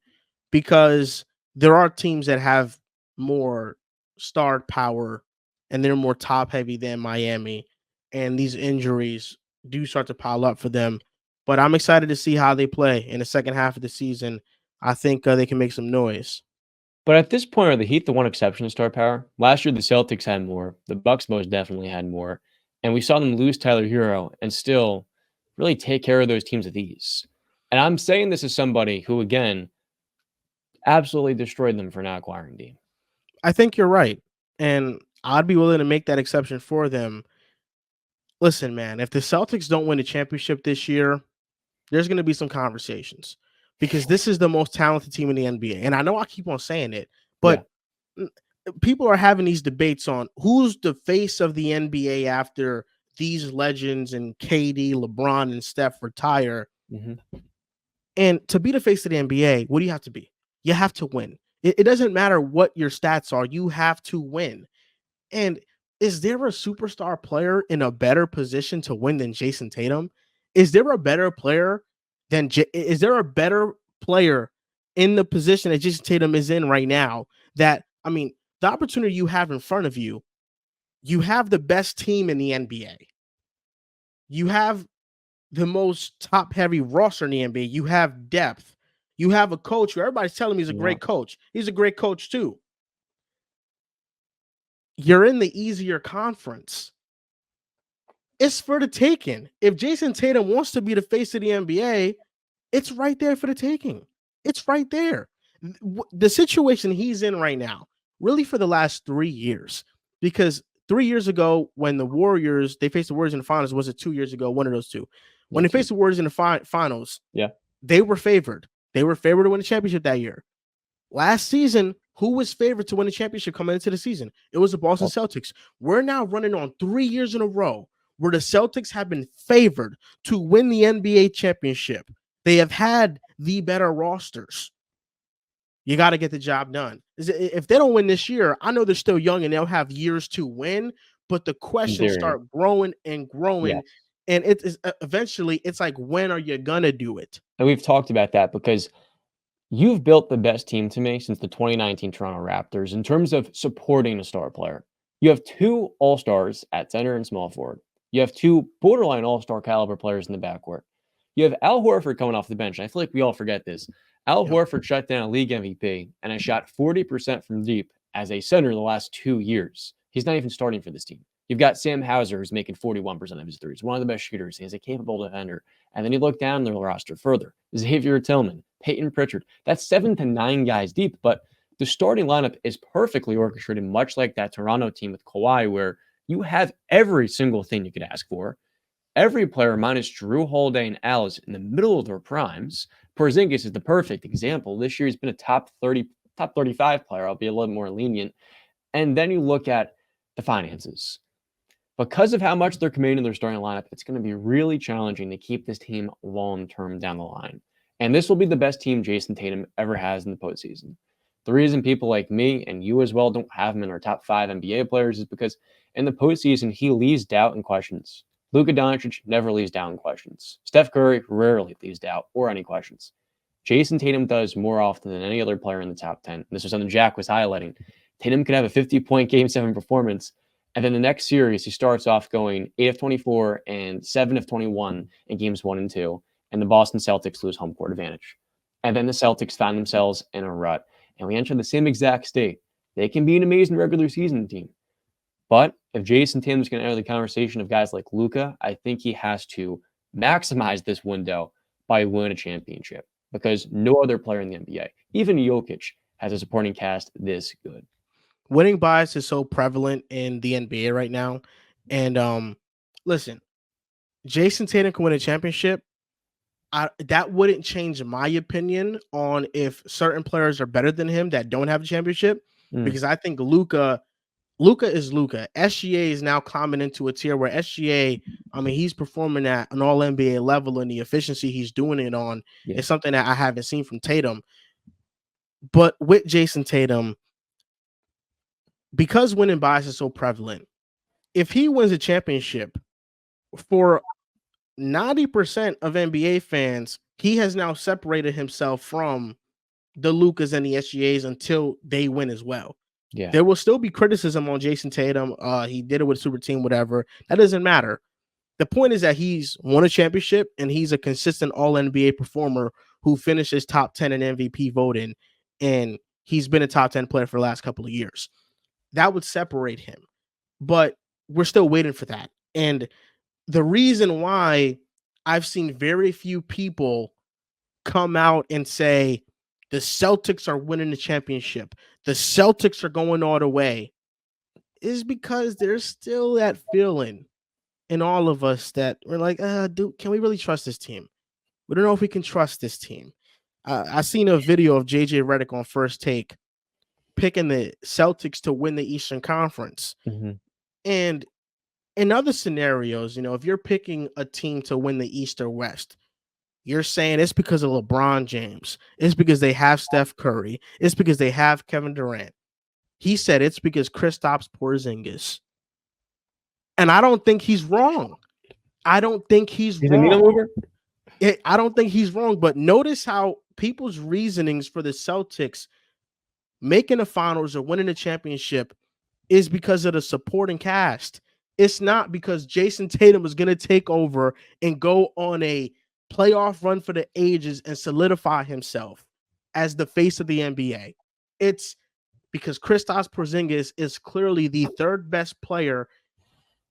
because there are teams that have more star power and they're more top heavy than Miami. And these injuries do start to pile up for them. But I'm excited to see how they play in the second half of the season. I think they can make some noise. But at this point, are the Heat the one exception to star power? Last year, the Celtics had more. The Bucks most definitely had more. And we saw them lose Tyler Hero and still really take care of those teams with ease. And I'm saying this as somebody who, again, absolutely destroyed them for not acquiring Dean. I think you're right. And I'd be willing to make that exception for them. Listen, man, if the Celtics don't win the championship this year, there's going to be some conversations because this is the most talented team in the NBA. And I know I keep on saying it, but people are having these debates on who's the face of the NBA after these legends and KD, LeBron, and Steph retire. Mm-hmm. And to be the face of the NBA, what do you have to be? You have to win. It doesn't matter what your stats are. You have to win. And is there a superstar player in a better position to win than Jason Tatum? Is there a better player is there a better player in the position that Jason Tatum is in right now? That, I mean, the opportunity you have in front of you, you have the best team in the NBA. You have the most top-heavy roster in the NBA. You have depth. You have a coach who everybody's telling me is a great coach. He's a great coach too. You're in the easier conference. It's for the taking. If Jason Tatum wants to be the face of the NBA, it's right there for the taking. It's right there. The situation he's in right now, really for the last 3 years, because 3 years ago when the Warriors, they faced the Warriors in the finals, was it 2 years ago? One of those two. When they faced the Warriors in the finals, they were favored. They were favored to win the championship that year. Last season, who was favored to win the championship coming into the season? It was the Boston Celtics. We're now running on 3 years in a row where the Celtics have been favored to win the NBA championship. They have had the better rosters. You got to get the job done. If they don't win this year, I know they're still young and they'll have years to win, but the questions start growing and growing. Yes. And it is eventually, it's like, when are you going to do it? And we've talked about that because you've built the best team to me since the 2019 Toronto Raptors in terms of supporting a star player. You have 2 all-stars at center and small forward. You have 2 borderline all-star caliber players in the backcourt. You have Al Horford coming off the bench. And I feel like we all forget this. Al Horford shut down a league MVP and has shot 40% from deep as a center the last 2 years. He's not even starting for this team. You've got Sam Hauser, who's making 41% of his threes, one of the best shooters. He's a capable defender. And then you look down the roster further. Xavier Tillman, Peyton Pritchard. That's 7 to 9 guys deep, but the starting lineup is perfectly orchestrated, much like that Toronto team with Kawhi, where you have every single thing you could ask for. Every player minus Jrue Holiday and Al is in the middle of their primes. Porzingis is the perfect example. This year he's been a top 35 player. I'll be a little more lenient. And then you look at the finances. because of how much they're committing to their starting lineup, it's going to be really challenging to keep this team long-term down the line. And this will be the best team Jason Tatum ever has in the postseason. The reason people like me and you as well don't have him in our top 5 NBA players is because in the postseason, he leaves doubt and questions. Luka Doncic never leaves doubt and questions. Steph Curry rarely leaves doubt or any questions. Jason Tatum does more often than any other player in the top 10. This was something Jack was highlighting. Tatum could have a 50-point Game 7 performance, and then the next series, he starts off going 8 of 24 and 7 of 21 in games 1 and 2, and the Boston Celtics lose home court advantage. And then the Celtics find themselves in a rut, and we enter the same exact state. They can be an amazing regular season team. But if Jason Tatum's going to enter the conversation of guys like Luka, I think he has to maximize this window by winning a championship because no other player in the NBA, even Jokic, has a supporting cast this good. Winning bias is so prevalent in the NBA right now. And listen, Jason Tatum can win a championship. That wouldn't change my opinion on if certain players are better than him that don't have a championship, because I think Luka is Luka. SGA is now climbing into a tier where SGA, I mean, he's performing at an all NBA level, and the efficiency he's doing it on is something that I haven't seen from Tatum. But with Jason Tatum, because winning bias is so prevalent, if he wins a championship, for 90% of NBA fans, he has now separated himself from the Lukas and the SGAs until they win as well. Yeah. There will still be criticism on Jason Tatum. He did it with a super team, whatever. That doesn't matter. The point is that he's won a championship and he's a consistent all NBA performer who finishes top 10 in MVP voting. And he's been a top 10 player for the last couple of years. That would separate him. But we're still waiting for that. And the reason why I've seen very few people come out and say the Celtics are winning the championship, the Celtics are going all the way, is because there's still that feeling in all of us that we're like, dude, can we really trust this team? We don't know if we can trust this team. I seen a video of JJ Redick on First Take picking the Celtics to win the Eastern Conference. And in other scenarios, if you're picking a team to win the East or West, you're saying it's because of LeBron James. It's because they have Steph Curry. It's because they have Kevin Durant. He said it's because Kristaps Porzingis. And I don't think he's wrong. I don't think he's wrong. I don't think he's wrong. But notice how people's reasonings for the Celtics making the finals or winning the championship is because of the supporting cast. It's not because Jason Tatum is going to take over and go on a playoff run for the ages and solidify himself as the face of the NBA. It's because Kristaps Porzingis is clearly the third best player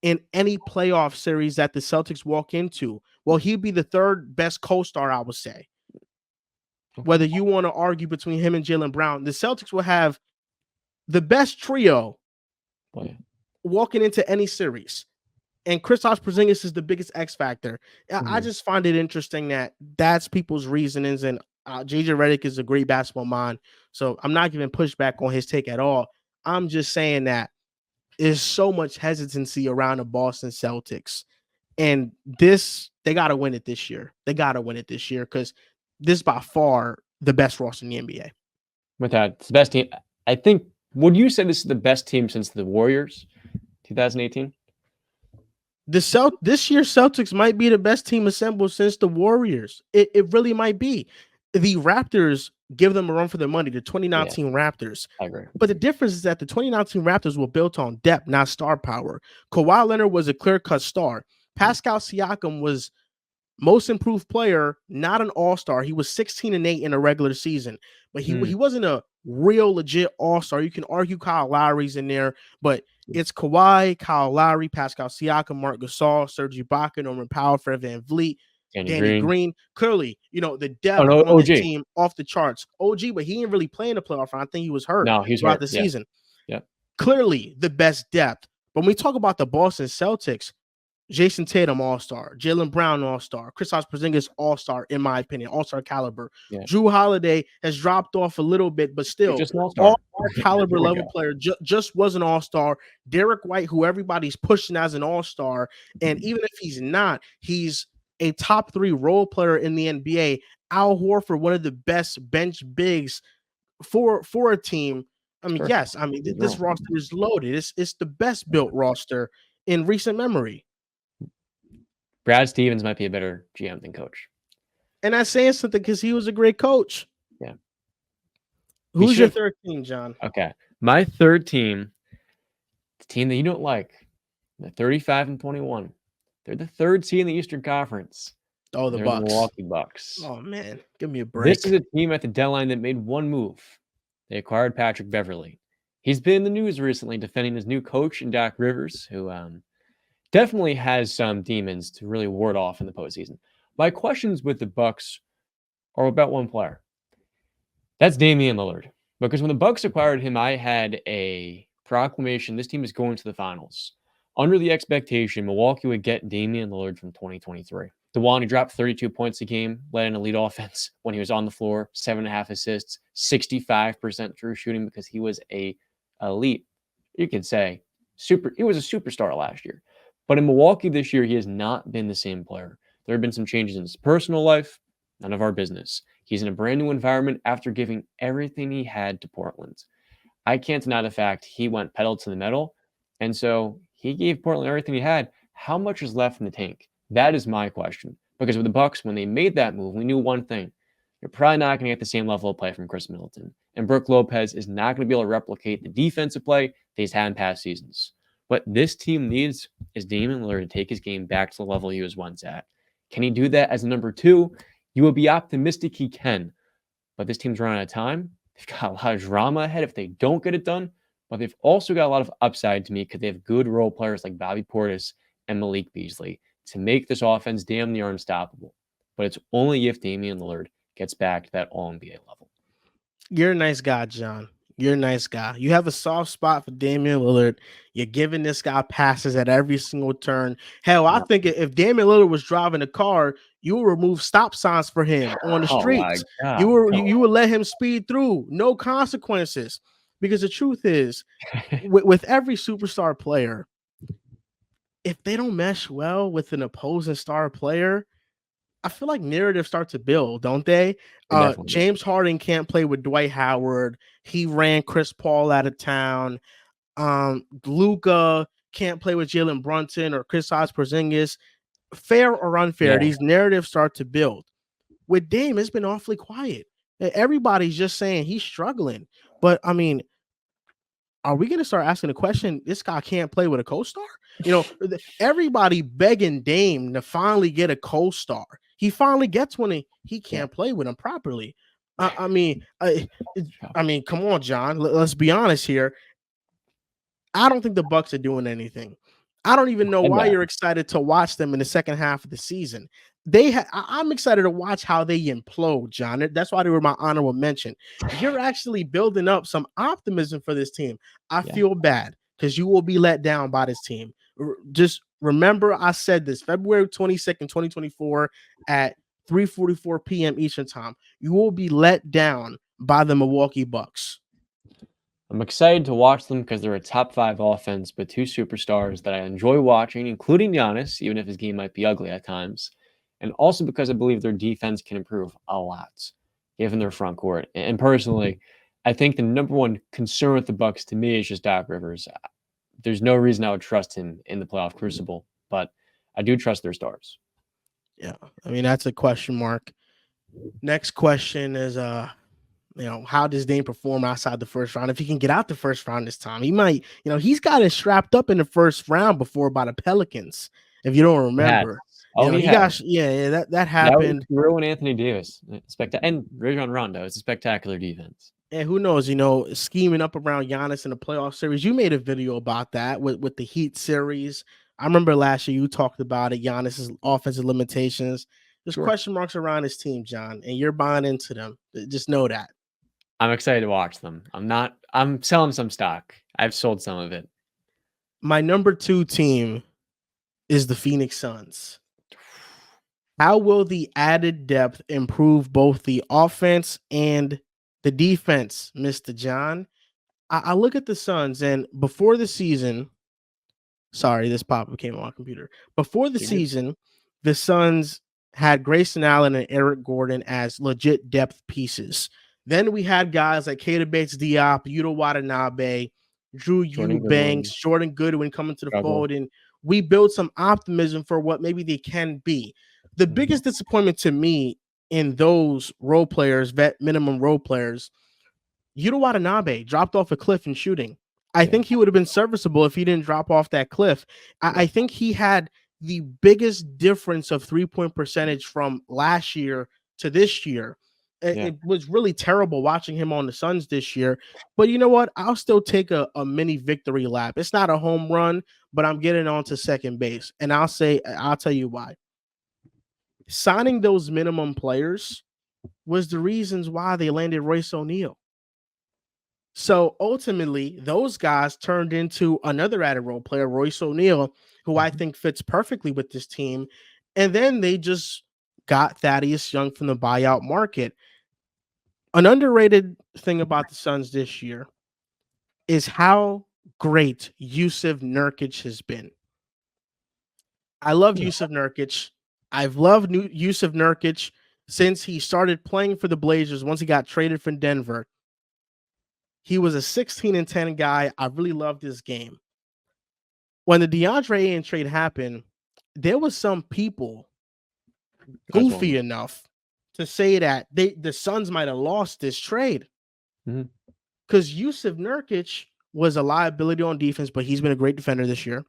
in any playoff series that the Celtics walk into. Well, he'd be the third best co-star, I would say. Whether you want to argue between him and Jaylen Brown, the Celtics will have the best trio walking into any series. And Kristaps Porzingis is the biggest X factor. I just find it interesting that that's people's reasonings. And JJ Redick is a great basketball mind. So I'm not giving pushback on his take at all. I'm just saying that there's so much hesitancy around the Boston Celtics. And they got to win it this year. They got to win it this year because this is by far the best roster in the NBA. Without it's the best team. I think, would you say this is the best team since the Warriors, 2018? This year's Celtics might be the best team assembled since the Warriors. It really might be. The Raptors give them a run for their money, the 2019 Raptors. I agree. But the difference is that the 2019 Raptors were built on depth, not star power. Kawhi Leonard was a clear-cut star. Pascal Siakam was most improved player, not an all-star. He was 16-8 in a regular season, but he wasn't a real legit all-star. You can argue Kyle Lowry's in there, but it's Kawhi, Kyle Lowry, Pascal Siakam, Marc Gasol, Serge Ibaka, Norman Powell, Fred VanVleet, Danny Green. Clearly, the depth on the team off the charts. OG, but he didn't really play in the playoff round. I think he was hurt throughout the season. Yeah. Clearly the best depth. But when we talk about the Boston Celtics, Jason Tatum, all-star. Jaylen Brown, all-star. Kristaps Porzingis, all-star, in my opinion, all-star caliber. Yeah. Drew Holiday has dropped off a little bit, but still, Just an all-star. all-star caliber level player, just was an all-star. Derek White, who everybody's pushing as an all-star, and even if he's not, he's a top 3 role player in the NBA. Al Horford, one of the best bench bigs for a team. I mean, yes, I mean this roster is loaded. It's the best built roster in recent memory. Brad Stevens might be a better GM than coach. And that's saying something because he was a great coach. Yeah. Who's your third team, John? Okay. My third team, the team that you don't like, the 35-21. They're the 3rd seed in the Eastern Conference. Oh, the Bucks. The Milwaukee Bucks. Oh, man. Give me a break. This is a team at the deadline that made one move. They acquired Patrick Beverley. He's been in the news recently defending his new coach in Doc Rivers, who definitely has some demons to really ward off in the postseason. My questions with the Bucks are about one player. That's Damian Lillard. Because when the Bucks acquired him, I had a proclamation: this team is going to the finals. Under the expectation, Milwaukee would get Damian Lillard from 2023. The one who dropped 32 points a game, led an elite offense when he was on the floor, 7.5 assists, 65% true shooting because he was a elite, you could say, he was a superstar last year. But in Milwaukee this year, he has not been the same player. There have been some changes in his personal life, none of our business. He's in a brand new environment after giving everything he had to Portland. I can't deny the fact he went pedal to the metal, and so he gave Portland everything he had. How much is left in the tank? That is my question. Because with the Bucks, when they made that move, we knew one thing: you're probably not going to get the same level of play from Chris Middleton, and Brook Lopez is not going to be able to replicate the defensive play that he's had in past seasons. What this team needs is Damian Lillard to take his game back to the level he was once at. Can he do that as a number 2? You would be optimistic he can, but this team's running out of time. They've got a lot of drama ahead if they don't get it done, but they've also got a lot of upside to me because they have good role players like Bobby Portis and Malik Beasley to make this offense damn near unstoppable. But it's only if Damian Lillard gets back to that All-NBA level. You're a nice guy, John. You're a nice guy. You have a soft spot for Damian Lillard. You're giving this guy passes at every single turn. Hell, I think if Damian Lillard was driving a car, you would remove stop signs for him on the streets. You would let him speed through, no consequences. Because the truth is, with every superstar player, if they don't mesh well with an opposing star player, I feel like narratives start to build, don't they? James Harden can't play with Dwight Howard. He ran Chris Paul out of town. Luka can't play with Jalen Brunson or Kristaps Porzingis. Fair or unfair, these narratives start to build. With Dame, it's been awfully quiet. Everybody's just saying he's struggling. But, I mean, are we going to start asking the question, this guy can't play with a co-star? Everybody begging Dame to finally get a co-star. He finally gets one. He can't play with him properly. I mean, come on, John. Let's be honest here. I don't think the Bucks are doing anything. I don't even know why you're excited to watch them in the second half of the season. I'm excited to watch how they implode, John. That's why they were my honorable mention. You're actually building up some optimism for this team. I feel bad because you will be let down by this team. Just remember, I said this February 22nd, 2024 at 3:44 p.m. Eastern time. You will be let down by the Milwaukee Bucks. I'm excited to watch them because they're a top 5 offense, but 2 superstars that I enjoy watching, including Giannis, even if his game might be ugly at times. And also because I believe their defense can improve a lot, given their front court. And personally, I think the number one concern with the Bucks to me is just Doc Rivers. There's no reason I would trust him in the playoff crucible, but I do trust their stars. Yeah, I mean, that's a question mark. Next question is, how does Dame perform outside the first round? If he can get out the first round this time, he might, he's got it strapped up in the first round before by the Pelicans, if you don't remember. That happened. That was and Anthony Davis. And Rajon Rondo. It's a spectacular defense. And who knows, scheming up around Giannis in the playoff series. You made a video about that with the Heat series. I remember last year you talked about it, Giannis's offensive limitations. There's question marks around his team, John, and you're buying into them. Just know that. I'm excited to watch them. I'm selling some stock. I've sold some of it. My number 2 team is the Phoenix Suns. How will the added depth improve both the offense and the defense, Mr. John? I look at the Suns, and before the season, sorry, this pop-up came on my computer. Before the You're good. season, the Suns had Grayson Allen and Eric Gordon as legit depth pieces. Then we had guys like Keita Bates-Diop, Yuta Watanabe, Drew Jordan Goodwin, Eubanks, Jordan Goodwin coming to the Travel. fold, and we built some optimism for what maybe they can be. The biggest disappointment to me in those role players, vet minimum role players, Yuta Watanabe dropped off a cliff in shooting. I Yeah. think he would have been serviceable if he didn't drop off that cliff. I think he had the biggest difference of 3-point percentage from last year to this year. Yeah. It was really terrible watching him on the Suns this year. But you know what? I'll still take a mini victory lap. It's not a home run, but I'm getting on to second base. And I'll tell you why. Signing those minimum players was the reasons why they landed Royce O'Neal. So ultimately, those guys turned into another added role player, Royce O'Neal, who I think fits perfectly with this team. And then they just got Thaddeus Young from the buyout market. An underrated thing about the Suns this year is how great Yusuf Nurkic has been. I love Yeah. Yusuf Nurkic. I've loved Yusuf Nurkic since he started playing for the Blazers once he got traded from Denver. He was a 16-10 guy. I really loved his game. When the DeAndre Ayton trade happened, there was some people goofy enough to say that the Suns might have lost this trade because Yusuf Nurkic was a liability on defense, but he's been a great defender this year.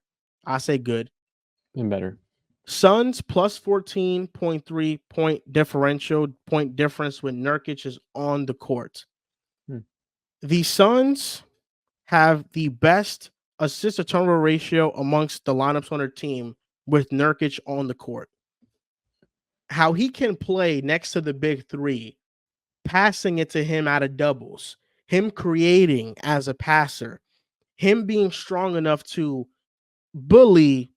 I say good. And better. Suns plus 14.3 point difference when Nurkic is on the court. The Suns have the best assist to turnover ratio amongst the lineups on their team with Nurkic on the court. How he can play next to the big three, passing it to him out of doubles, him creating as a passer, him being strong enough to bully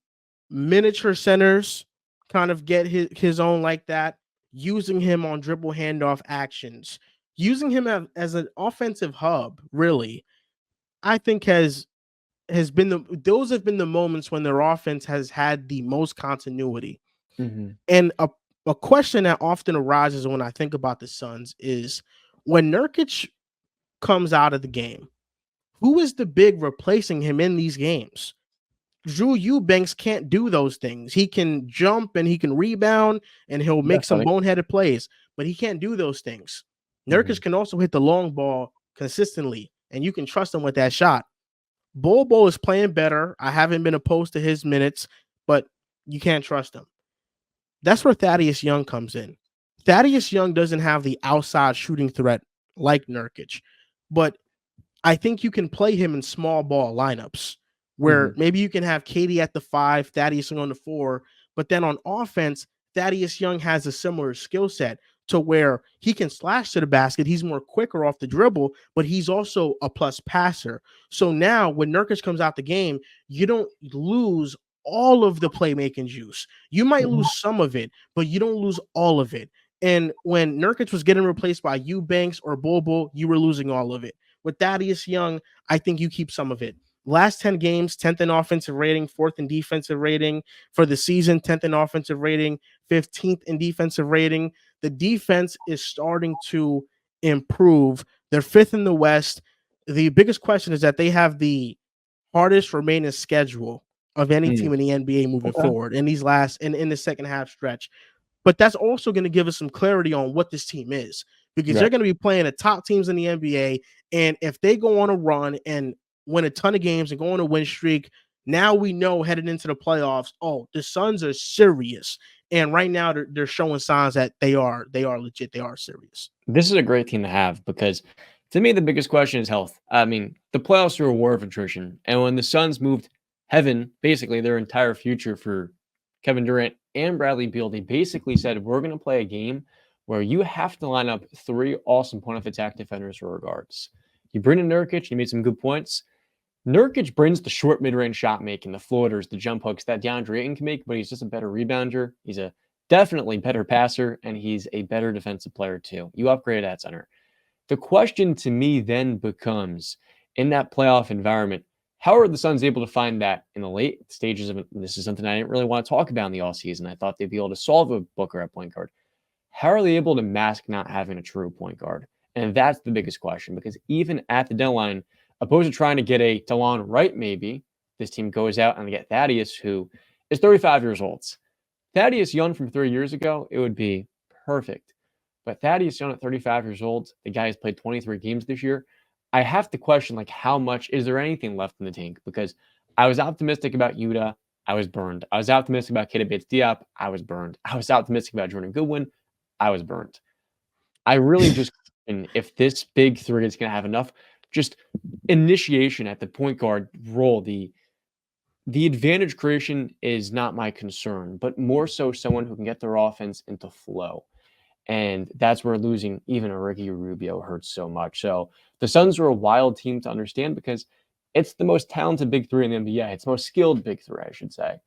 miniature centers, kind of get his own like that, using him on dribble handoff actions, using him as an offensive hub, really, I think has been those have been the moments when their offense has had the most continuity. And a question that often arises when I think about the Suns is when Nurkic comes out of the game, who is the big replacing him in these games? Drew Eubanks can't do those things. He can jump and he can rebound and he'll make some boneheaded plays, but he can't do those things. Nurkic can also hit the long ball consistently, and you can trust him with that shot. Bobo is playing better. I haven't been opposed to his minutes, but you can't trust him. That's where Thaddeus Young comes in. Thaddeus Young doesn't have the outside shooting threat like Nurkic, but I think you can play him in small ball lineups where maybe you can have Katie at the 5, Thaddeus Young on the 4, but then on offense, Thaddeus Young has a similar skill set to where he can slash to the basket. He's more quicker off the dribble, but he's also a plus passer. So now when Nurkic comes out the game, you don't lose all of the playmaking juice. You might lose some of it, but you don't lose all of it. And when Nurkic was getting replaced by Eubanks or Bobo, you were losing all of it. With Thaddeus Young, I think you keep some of it. Last 10 games, 10th in offensive rating, 4th in defensive rating. For the season, 10th in offensive rating, 15th in defensive rating. The defense is starting to improve. They're 5th in the West. The biggest question is that they have the hardest remaining schedule of any team in the NBA moving forward in these last in the second half stretch. But that's also going to give us some clarity on what this team is, because they're going to be playing the top teams in the NBA. And if they go on a run and win a ton of games and go on a win streak, now we know headed into the playoffs, oh, the Suns are serious. And right now they're showing signs that they are legit. They are serious. This is a great team to have because to me, the biggest question is health. I mean, the playoffs are a war of attrition. And when the Suns moved heaven, basically their entire future for Kevin Durant and Bradley Beal, they basically said, we're going to play a game where you have to line up 3 awesome point of attack defenders for guards. You bring in Nurkic, you made some good points. Nurkic brings the short mid-range shot making, the floaters, the jump hooks that DeAndre Ayton can make, but he's just a better rebounder. He's a definitely better passer, and he's a better defensive player too. You upgrade at center. The question to me then becomes, in that playoff environment, how are the Suns able to find that in the late stages of it? This is something I didn't really want to talk about in the offseason. I thought they'd be able to solve a Booker at point guard. How are they able to mask not having a true point guard? And that's the biggest question, because even at the deadline, opposed to trying to get a DeLon Wright, maybe, this team goes out and they get Thaddeus, who is 35 years old. Thaddeus Young from 3 years ago, it would be perfect. But Thaddeus Young at 35 years old, the guy has played 23 games this year. I have to question, like, how much is there anything left in the tank? Because I was optimistic about Yuta. I was burned. I was optimistic about Keita Bates-Diop. I was burned. I was optimistic about Jordan Goodwin. I was burned. I really just question if this big three is going to have enough just initiation at the point guard role. The advantage creation is not my concern, but more so someone who can get their offense into flow. And that's where losing even a Ricky Rubio hurts so much. So the Suns are a wild team to understand because it's the most talented big three in the NBA. It's the most skilled big three, I should say.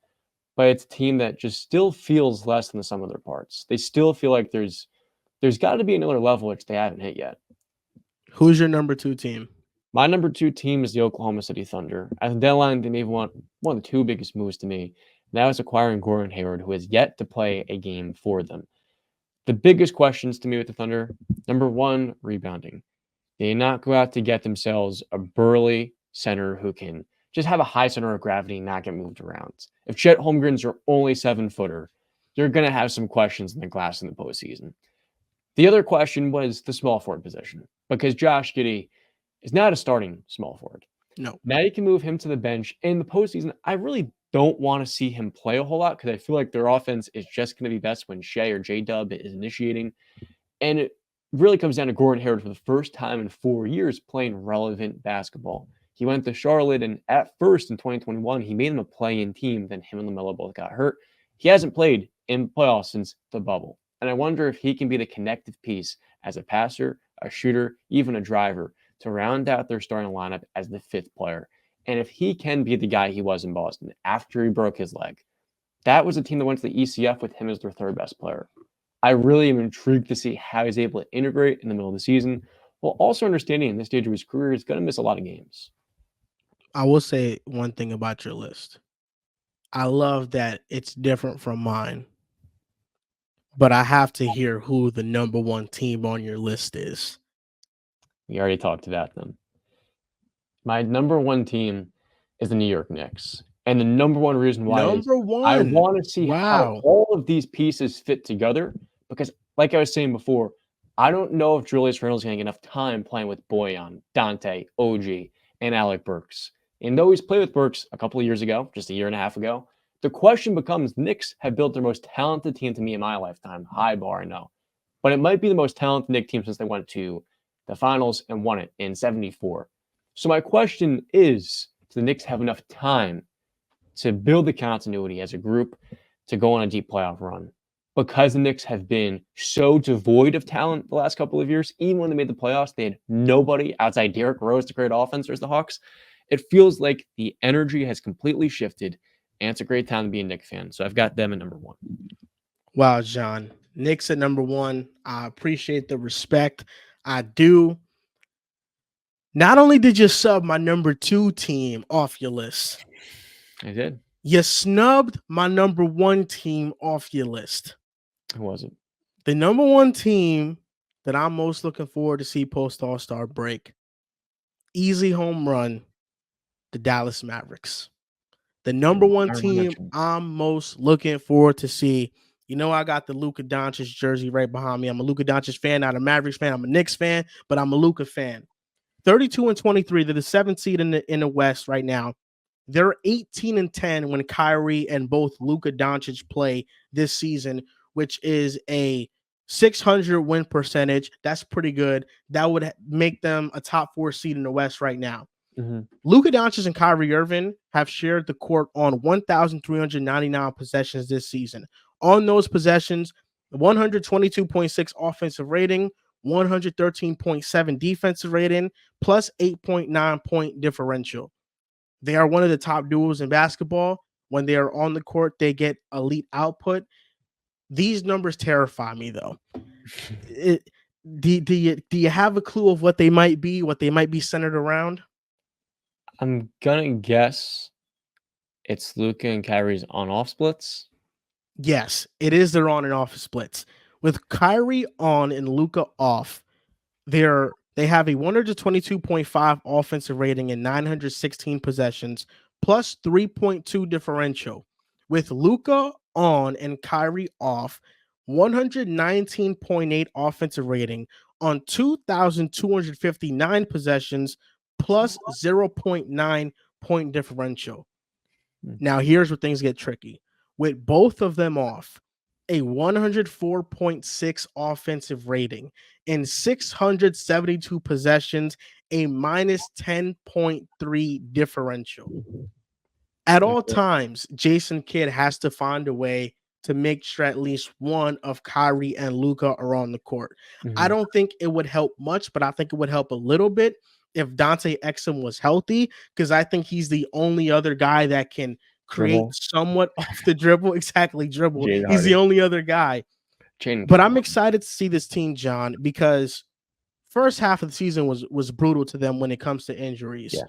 But it's a team that just still feels less than the sum of their parts. They still feel like there's got to be another level which they haven't hit yet. Who's your number 2 team? My number 2 team is the Oklahoma City Thunder. At the deadline, they made one of the 2 biggest moves to me. That was acquiring Gordon Hayward, who has yet to play a game for them. The biggest questions to me with the Thunder, number 1, rebounding. They did not go out to get themselves a burly center who can just have a high center of gravity and not get moved around. If Chet Holmgren's your only 7-footer, you're going to have some questions in the glass in the postseason. The other question was the small forward position, because Josh Giddey is not a starting small forward. No. Now you can move him to the bench. In the postseason, I really don't want to see him play a whole lot because I feel like their offense is just going to be best when Shea or J-Dub is initiating. And it really comes down to Gordon Hayward for the first time in 4 years playing relevant basketball. He went to Charlotte, and at first in 2021, he made them a play-in team. Then him and LaMelo both got hurt. He hasn't played in playoffs since the bubble. And I wonder if he can be the connective piece as a passer, a shooter, even a driver to round out their starting lineup as the 5th player. And if he can be the guy he was in Boston after he broke his leg, that was a team that went to the ECF with him as their 3rd best player. I really am intrigued to see how he's able to integrate in the middle of the season, while also understanding in this stage of his career he's going to miss a lot of games. I will say one thing about your list. I love that it's different from mine, but I have to hear who the number 1 team on your list is. We already talked about them. My number 1 team is the New York Knicks. And the number 1 reason why is I want to see how all of these pieces fit together. Because, like I was saying before, I don't know if Julius Randle's going to get enough time playing with Bojan, Dante, OG, and Alec Burks. And though he's played with Burks a couple of years ago, just a year and a half ago, the question becomes, Knicks have built their most talented team to me in my lifetime. High bar, I know. But it might be the most talented Knicks team since they went to the finals and won it in 74. So my question is, do the Knicks have enough time to build the continuity as a group to go on a deep playoff run? Because the Knicks have been so devoid of talent the last couple of years, even when they made the playoffs, they had nobody outside Derrick Rose to create offense as the Hawks. It feels like the energy has completely shifted, and it's a great time to be a Knicks fan. So I've got them at number 1. Wow, John. Knicks at number 1. I appreciate the respect. I do. Not only did you sub my number 2 team off your list, I did. You snubbed my number 1 team off your list. Who was it? The number 1 team that I'm most looking forward to see post All-Star break. Easy home run, the Dallas Mavericks. The number 1 team I'm most looking forward to see. You know, I got the Luka Doncic jersey right behind me. I'm a Luka Doncic fan, not a Mavericks fan. I'm a Knicks fan, but I'm a Luka fan. 32-23. They're the 7th seed in the West right now. They're 18-10 when Kyrie and both Luka Doncic play this season, which is a 600 win percentage. That's pretty good. That would make them a top 4 seed in the West right now. Mm-hmm. Luka Doncic and Kyrie Irving have shared the court on 1,399 possessions this season. On those possessions, 122.6 offensive rating, 113.7 defensive rating, plus 8.9 point differential. They are one of the top duos in basketball. When they are on the court, they get elite output. These numbers terrify me, though. It, do you have a clue of what they might be, what they might be centered around? I'm gonna guess it's Luka and Kyrie's on-off splits. Yes, it is their on and off splits. With Kyrie on and Luka off, they have a 122.5 offensive rating and 916 possessions, plus 3.2 differential. With Luka on and Kyrie off, 119.8 offensive rating on 2,259 possessions, plus 0.9 point differential. Now, here's where things get tricky. With both of them off, a 104.6 offensive rating and 672 possessions, a minus 10.3 differential. At all times, Jason Kidd has to find a way to make sure at least one of Kyrie and Luka are on the court. I don't think it would help much, but I think it would help a little bit if Dante Exum was healthy, because I think he's the only other guy that can create somewhat off the dribble. Exactly, dribble. He's the only other guy. But I'm excited to see this team, John, because first half of the season was brutal to them when it comes to injuries. Yeah.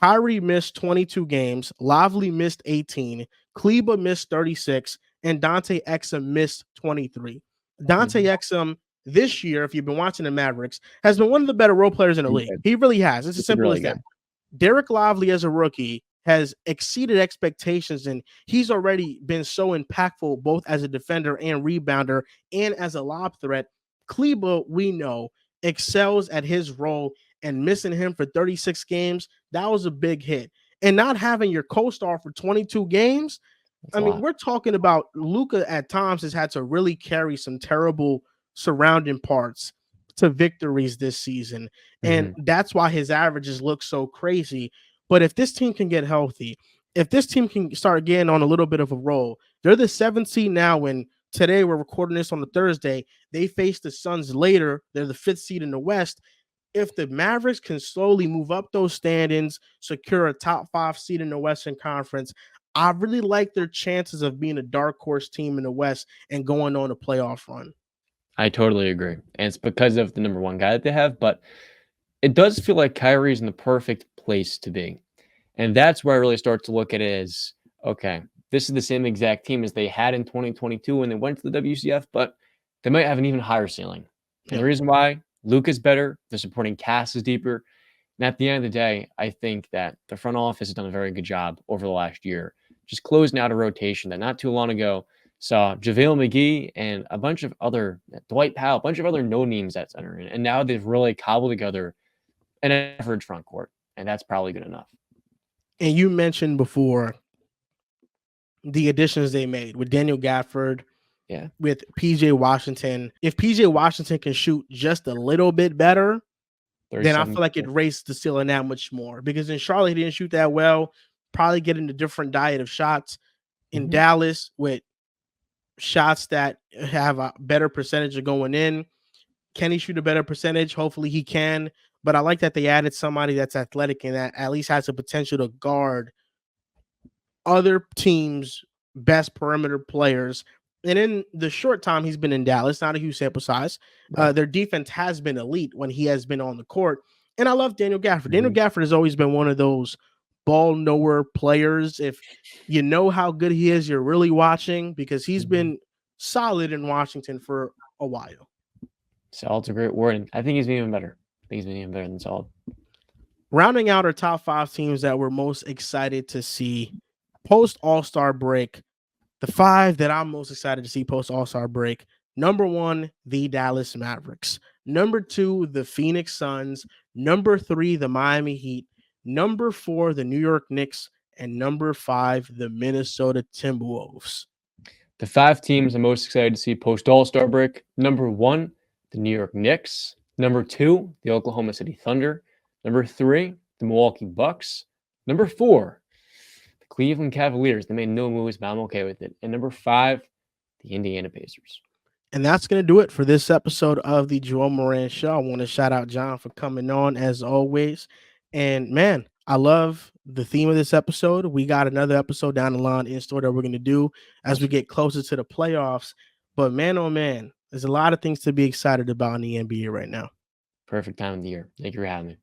Kyrie missed 22 games, Lively missed 18, Kleba missed 36, and Dante Exum missed 23. Dante Exum this year, if you've been watching the Mavericks, has been one of the better role players in the league. He really has. It's as simple as that. Derek Lively as a rookie has exceeded expectations, and he's already been so impactful both as a defender and rebounder and as a lob threat. Kleba, we know, excels at his role, and missing him for 36 games, that was a big hit. And not having your co-star for 22 games, we're talking about Luka at times has had to really carry some terrible surrounding parts to victories this season. And that's why his averages look so crazy. But if this team can get healthy, if this team can start getting on a little bit of a roll, they're the 7th seed now. And today we're recording this on the Thursday. They face the Suns later. They're the 5th seed in the West. If the Mavericks can slowly move up those standings, secure a top 5 seed in the Western Conference, I really like their chances of being a dark horse team in the West and going on a playoff run. I totally agree. And it's because of the number one guy that they have, but it does feel like Kyrie's in the perfect place to be. And that's where I really start to look at it as, okay, this is the same exact team as they had in 2022 when they went to the WCF, but they might have an even higher ceiling. And the reason why, Luka's better, the supporting cast is deeper. And at the end of the day, I think that the front office has done a very good job over the last year, just closing out a rotation that not too long ago saw JaVale McGee and a bunch of other, Dwight Powell, a bunch of other no-names at center. And now they've really cobbled together an average front court, and that's probably good enough. And you mentioned before the additions they made with Daniel Gafford, with PJ Washington. If PJ Washington can shoot just a little bit better, then I feel like it raised the ceiling that much more. Because in Charlotte, he didn't shoot that well. Probably getting a different diet of shots. In Dallas, with shots that have a better percentage of going in, can he shoot a better percentage? Hopefully he can. But I like that they added somebody that's athletic and that at least has the potential to guard other teams' best perimeter players. And in the short time he's been in Dallas, not a huge sample size, their defense has been elite when he has been on the court. And I love Daniel Gafford. Daniel Gafford has always been one of those ball knower players. If you know how good he is, you're really watching, because he's been solid in Washington for a while. Solid's a great word. And I think he's been even better. I think he's been even better than solid. Rounding out our top 5 teams that we're most excited to see post All-Star break, the 5 that I'm most excited to see post All-Star break: number 1, the Dallas Mavericks; number 2, the Phoenix Suns; number 3, the Miami Heat; number 4, the New York Knicks; and number 5, the Minnesota Timberwolves. The 5 teams I'm most excited to see post All-Star break: number 1, the New York Knicks; number 2, the Oklahoma City Thunder; number 3, the Milwaukee Bucks; number 4, the Cleveland Cavaliers. They made no moves, but I'm okay with it. And number 5, the Indiana Pacers. And that's going to do it for this episode of the Joel Moran Show. I want to shout out John for coming on as always. And man, I love the theme of this episode. We got another episode down the line in store that we're going to do as we get closer to the playoffs. But man, oh man, there's a lot of things to be excited about in the NBA right now. Perfect time of the year. Thank you for having me.